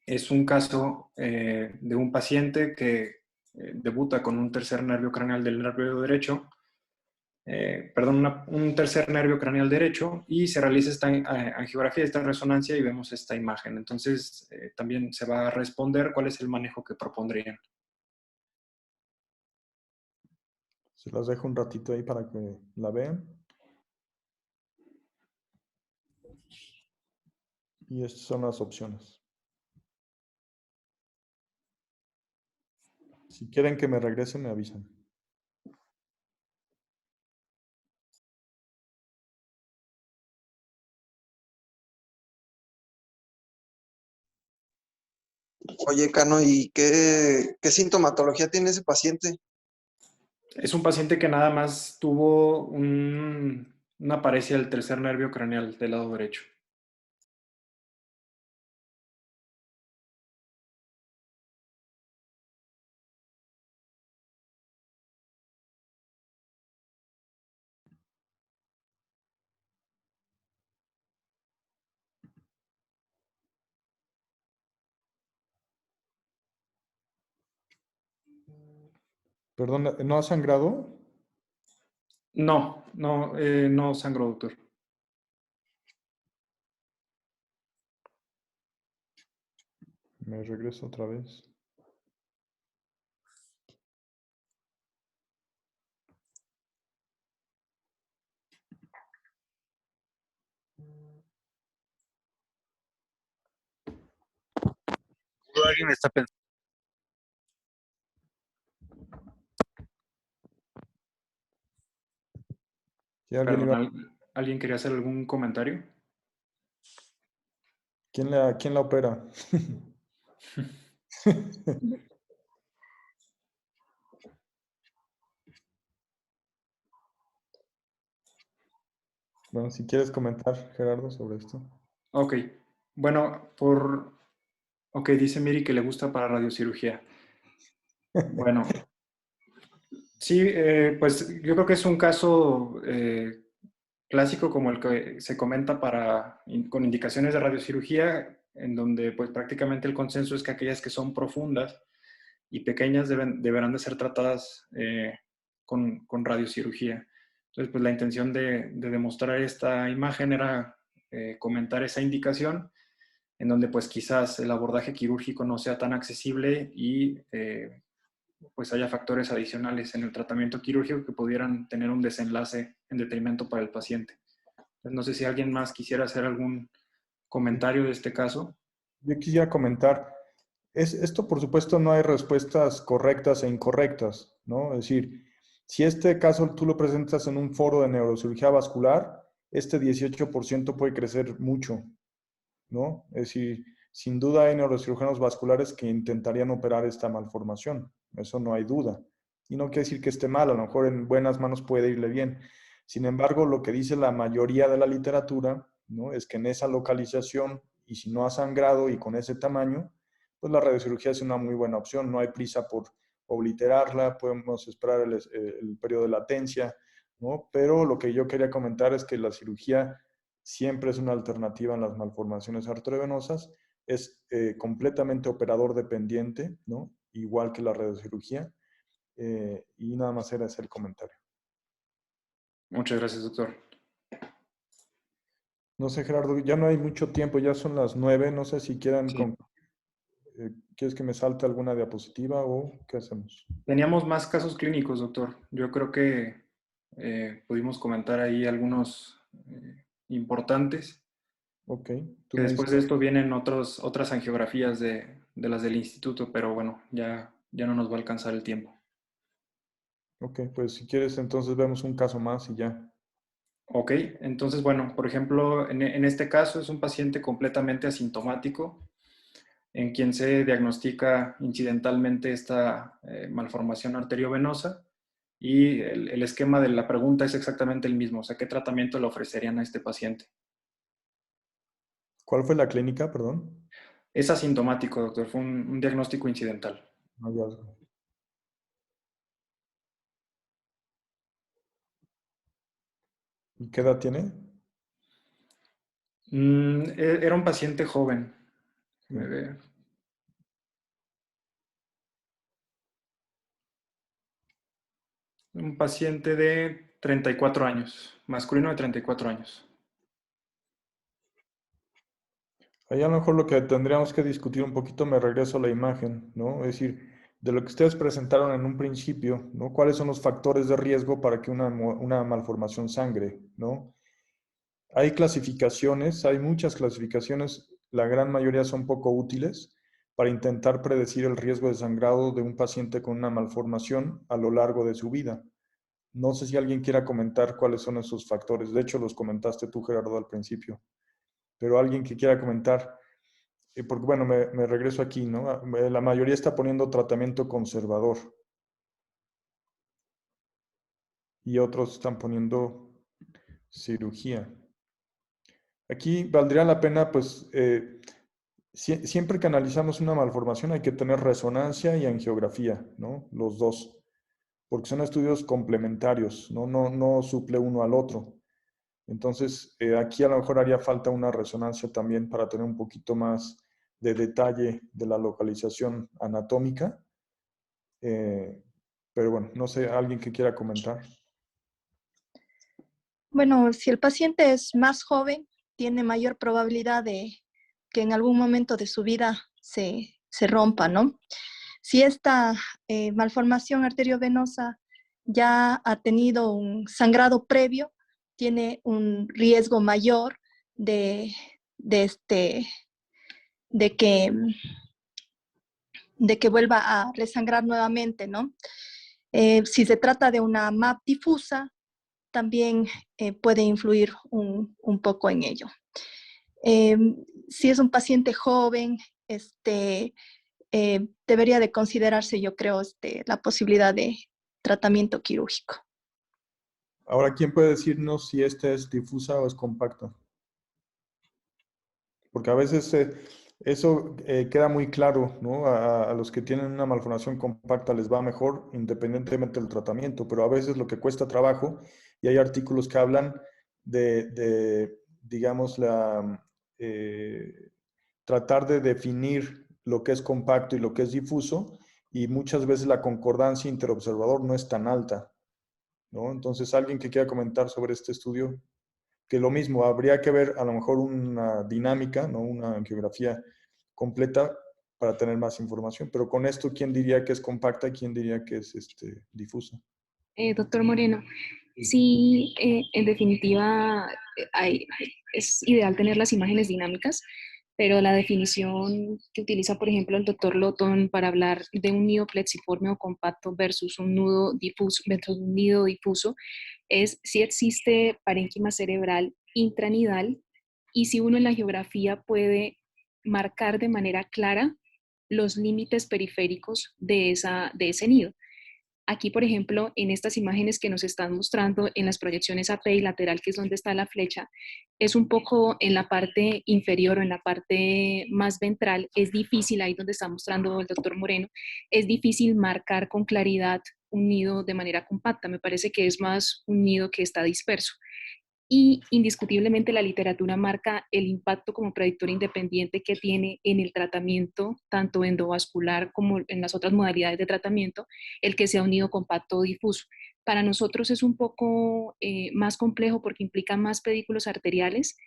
es un caso de un paciente que debuta con un tercer nervio craneal del nervio derecho, un tercer nervio craneal derecho, y se realiza esta angiografía, esta resonancia, y vemos esta imagen. Entonces, también se va a responder cuál es el manejo que propondrían. Se las dejo un ratito ahí para que la vean. Y estas son las opciones. Si quieren que me regrese, me avisan. Oye, Cano, ¿y qué sintomatología tiene ese paciente? Es un paciente que nada más tuvo una paresia del tercer nervio craneal del lado derecho. Perdón, ¿no ha sangrado? No sangró, doctor. Me regreso otra vez. alguien está pensando. Si alguien, Perdón, ¿alguien quería hacer algún comentario? ¿quién la opera? Bueno, si quieres comentar, Gerardo, sobre esto. Ok, bueno, ok, dice Miri que le gusta para radiocirugía. Bueno, sí, pues yo creo que es un caso clásico como el que se comenta con indicaciones de radiocirugía, en donde pues prácticamente el consenso es que aquellas que son profundas y pequeñas deberán de ser tratadas con radiocirugía. Entonces, pues la intención de demostrar esta imagen era comentar esa indicación, en donde pues quizás el abordaje quirúrgico no sea tan accesible y pues haya factores adicionales en el tratamiento quirúrgico que pudieran tener un desenlace en detrimento para el paciente. Entonces, no sé si alguien más quisiera hacer algún comentario de este caso. Yo quisiera comentar, esto por supuesto no hay respuestas correctas e incorrectas, ¿no? Es decir, si este caso tú lo presentas en un foro de neurocirugía vascular, este 18% puede crecer mucho, ¿no? Es decir, sin duda hay neurocirujanos vasculares que intentarían operar esta malformación, eso no hay duda. Y no quiere decir que esté mal, a lo mejor en buenas manos puede irle bien. Sin embargo, lo que dice la mayoría de la literatura, ¿no? Es que en esa localización, y si no ha sangrado y con ese tamaño, pues la radiocirugía es una muy buena opción, no hay prisa por obliterarla, podemos esperar el periodo de latencia, ¿no? Pero lo que yo quería comentar es que la cirugía siempre es una alternativa en las malformaciones arteriovenosas, es completamente operador dependiente, ¿no? Igual que la radiocirugía, y nada más era ese el comentario. Muchas gracias, doctor. No sé, Gerardo, ya no hay mucho tiempo, ya son las 9, no sé si quieran, Sí. ¿quieres que me salte alguna diapositiva o qué hacemos? Teníamos más casos clínicos, doctor. Yo creo que pudimos comentar ahí algunos importantes. Ok. Que después de esto vienen otras angiografías de las del instituto, pero bueno, ya no nos va a alcanzar el tiempo. Ok, pues si quieres entonces vemos un caso más y ya. Ok, entonces bueno, por ejemplo, en este caso es un paciente completamente asintomático en quien se diagnostica incidentalmente esta malformación arteriovenosa y el esquema de la pregunta es exactamente el mismo, o sea, ¿qué tratamiento le ofrecerían a este paciente? ¿Cuál fue la clínica, perdón? Es asintomático, doctor, fue un diagnóstico incidental. Hallazgo. ¿Y qué edad tiene? Era un paciente joven. Sí. Un paciente de 34 años, masculino de 34 años. Ahí a lo mejor lo que tendríamos que discutir un poquito, me regreso a la imagen, ¿no? Es decir, de lo que ustedes presentaron en un principio, ¿no? ¿Cuáles son los factores de riesgo para que una malformación sangre, ¿no? Hay clasificaciones, hay muchas clasificaciones, la gran mayoría son poco útiles para intentar predecir el riesgo de sangrado de un paciente con una malformación a lo largo de su vida. No sé si alguien quiera comentar cuáles son esos factores. De hecho, los comentaste tú, Gerardo, al principio. Pero alguien que quiera comentar, porque bueno, me regreso aquí, ¿no? La mayoría está poniendo tratamiento conservador y otros están poniendo cirugía. Aquí valdría la pena, pues, siempre que analizamos una malformación hay que tener resonancia y angiografía, ¿no? Los dos, porque son estudios complementarios, ¿no? No suple uno al otro. Entonces, aquí a lo mejor haría falta una resonancia también para tener un poquito más de detalle de la localización anatómica. Pero bueno, no sé, alguien que quiera comentar. Bueno, si el paciente es más joven, tiene mayor probabilidad de que en algún momento de su vida se rompa, ¿no? Si esta malformación arteriovenosa ya ha tenido un sangrado previo, tiene un riesgo mayor de que de que vuelva a resangrar nuevamente, ¿no? Si se trata de una MAP difusa, también puede influir un poco en ello. Si es un paciente joven, debería de considerarse, yo creo, la posibilidad de tratamiento quirúrgico. Ahora, ¿quién puede decirnos si esta es difusa o es compacta? Porque a veces eso queda muy claro, ¿no? A los que tienen una malformación compacta les va mejor independientemente del tratamiento, pero a veces lo que cuesta trabajo, y hay artículos que hablan digamos, tratar de definir lo que es compacto y lo que es difuso, y muchas veces la concordancia interobservador no es tan alta, ¿no? Entonces, alguien que quiera comentar sobre este estudio, que lo mismo, habría que ver a lo mejor una dinámica, ¿no? Una angiografía completa para tener más información, pero con esto, ¿quién diría que es compacta y quién diría que es difusa? Doctor Moreno, sí, en definitiva, es ideal tener las imágenes dinámicas, pero la definición que utiliza, por ejemplo, el doctor Lotton para hablar de un nido plexiforme o compacto versus un nido difuso, es si existe parénquima cerebral intranidal y si uno en la geografía puede marcar de manera clara los límites periféricos de ese nido. Aquí, por ejemplo, en estas imágenes que nos están mostrando en las proyecciones AP y lateral, que es donde está la flecha, es un poco en la parte inferior o en la parte más ventral. Es difícil, ahí donde está mostrando el doctor Moreno, es difícil marcar con claridad un nido de manera compacta. Me parece que es más un nido que está disperso. Y indiscutiblemente la literatura marca el impacto como predictor independiente que tiene en el tratamiento, tanto endovascular como en las otras modalidades de tratamiento, el que sea un nido compacto o difuso. Para nosotros es un poco más complejo porque implica más pedículos arteriales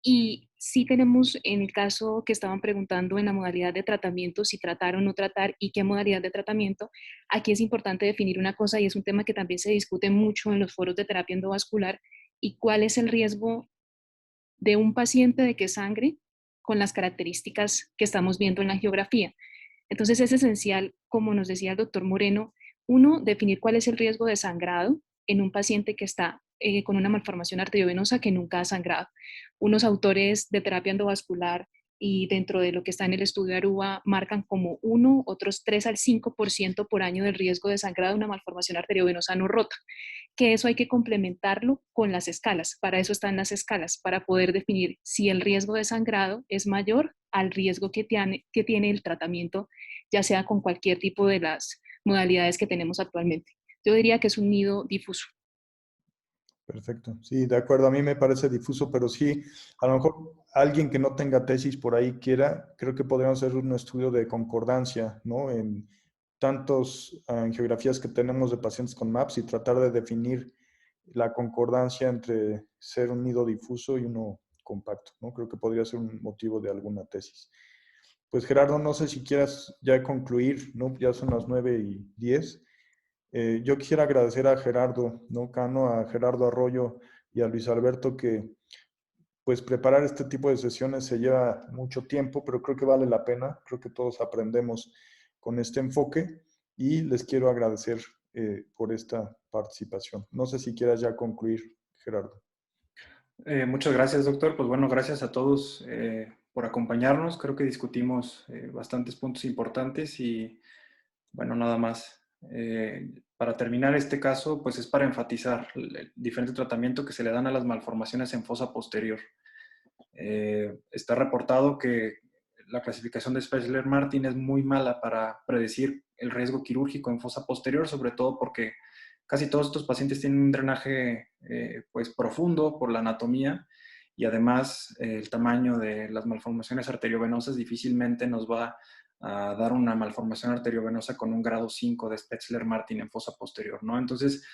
y sí tenemos, en el caso que estaban preguntando en la modalidad de tratamiento, si tratar o no tratar y qué modalidad de tratamiento, aquí es importante definir una cosa y es un tema que también se discute mucho en los foros de terapia endovascular, y cuál es el riesgo de un paciente de que sangre con las características que estamos viendo en la angiografía. Entonces es esencial, como nos decía el doctor Moreno, uno, definir cuál es el riesgo de sangrado en un paciente que está con una malformación arteriovenosa que nunca ha sangrado. Unos autores de terapia endovascular y dentro de lo que está en el estudio Aruba marcan como 1, otros 3 al 5% por año del riesgo de sangrado de una malformación arteriovenosa no rota, que eso hay que complementarlo con las escalas. Para eso están las escalas, para poder definir si el riesgo de sangrado es mayor al riesgo que tiene el tratamiento, ya sea con cualquier tipo de las modalidades que tenemos actualmente. Yo diría que es un nido difuso. Perfecto. Sí, de acuerdo. A mí me parece difuso, pero sí, a lo mejor alguien que no tenga tesis por ahí quiera, creo que podríamos hacer un estudio de concordancia, ¿no? En tantos angiografías que tenemos de pacientes con MAPS y tratar de definir la concordancia entre ser un nido difuso y uno compacto, ¿no? Creo que podría ser un motivo de alguna tesis. Pues Gerardo, no sé si quieras ya concluir, ¿no? Ya son las 9:10. Yo quisiera agradecer a Gerardo, ¿no? Cano, a Gerardo Arroyo y a Luis Alberto que pues preparar este tipo de sesiones se lleva mucho tiempo, pero creo que vale la pena. Creo que todos aprendemos con este enfoque y les quiero agradecer por esta participación. No sé si quieras ya concluir, Gerardo. Muchas gracias, doctor. Pues bueno, gracias a todos por acompañarnos. Creo que discutimos bastantes puntos importantes y bueno, nada más. Para terminar este caso, pues es para enfatizar el diferente tratamiento que se le dan a las malformaciones en fosa posterior. Está reportado que la clasificación de Sperling-Martin es muy mala para predecir el riesgo quirúrgico en fosa posterior, sobre todo porque casi todos estos pacientes tienen un drenaje pues profundo por la anatomía y además el tamaño de las malformaciones arteriovenosas difícilmente nos va a dar una malformación arteriovenosa con un grado 5 de Sperling-Martin en fosa posterior, ¿no? Entonces,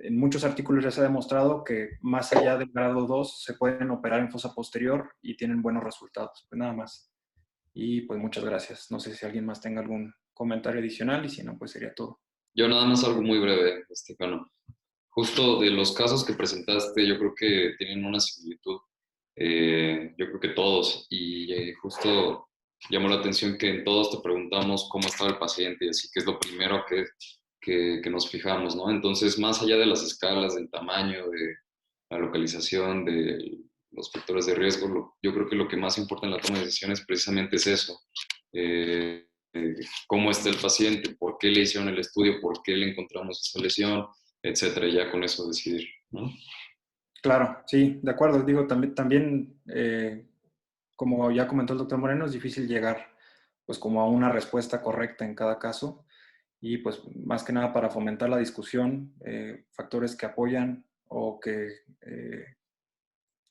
en muchos artículos ya se ha demostrado que más allá del grado 2 se pueden operar en fosa posterior y tienen buenos resultados. Pues nada más. Y pues muchas gracias. No sé si alguien más tenga algún comentario adicional y si no, pues sería todo. Yo nada más algo muy breve, Cano. Justo de los casos que presentaste, yo creo que tienen una similitud. Yo creo que todos. Y justo llamó la atención que en todos te preguntamos cómo estaba el paciente y así, que es lo primero que nos fijamos, ¿no? Entonces, más allá de las escalas, del tamaño, de la localización, de los factores de riesgo, yo creo que lo que más importa en la toma de decisiones precisamente es eso. Cómo está el paciente, por qué le hicieron el estudio, por qué le encontramos esa lesión, etcétera, y ya con eso decidir, ¿no? Claro, sí, de acuerdo. Digo, también como ya comentó el doctor Moreno, es difícil llegar pues como a una respuesta correcta en cada caso y pues más que nada para fomentar la discusión, factores que apoyan o que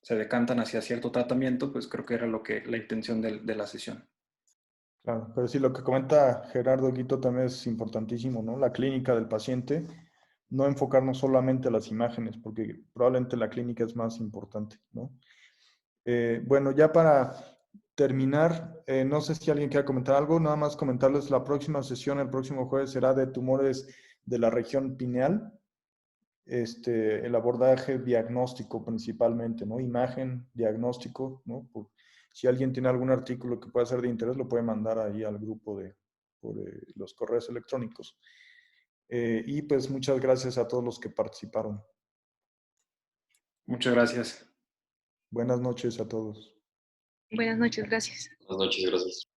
se decantan hacia cierto tratamiento, pues creo que era la intención de la sesión. Claro, pero sí, lo que comenta Gerardo Guito también es importantísimo, ¿no? La clínica del paciente, no enfocarnos solamente a las imágenes, porque probablemente la clínica es más importante, ¿no? Bueno, ya para terminar, no sé si alguien quiere comentar algo, nada más comentarles la próxima sesión, el próximo jueves será de tumores de la región pineal, el abordaje diagnóstico principalmente, ¿no? Imagen, diagnóstico, ¿no? Si alguien tiene algún artículo que pueda ser de interés, lo puede mandar ahí al grupo por los correos electrónicos. Y pues muchas gracias a todos los que participaron. Muchas gracias. Buenas noches a todos. Buenas noches, gracias. Buenas noches, gracias.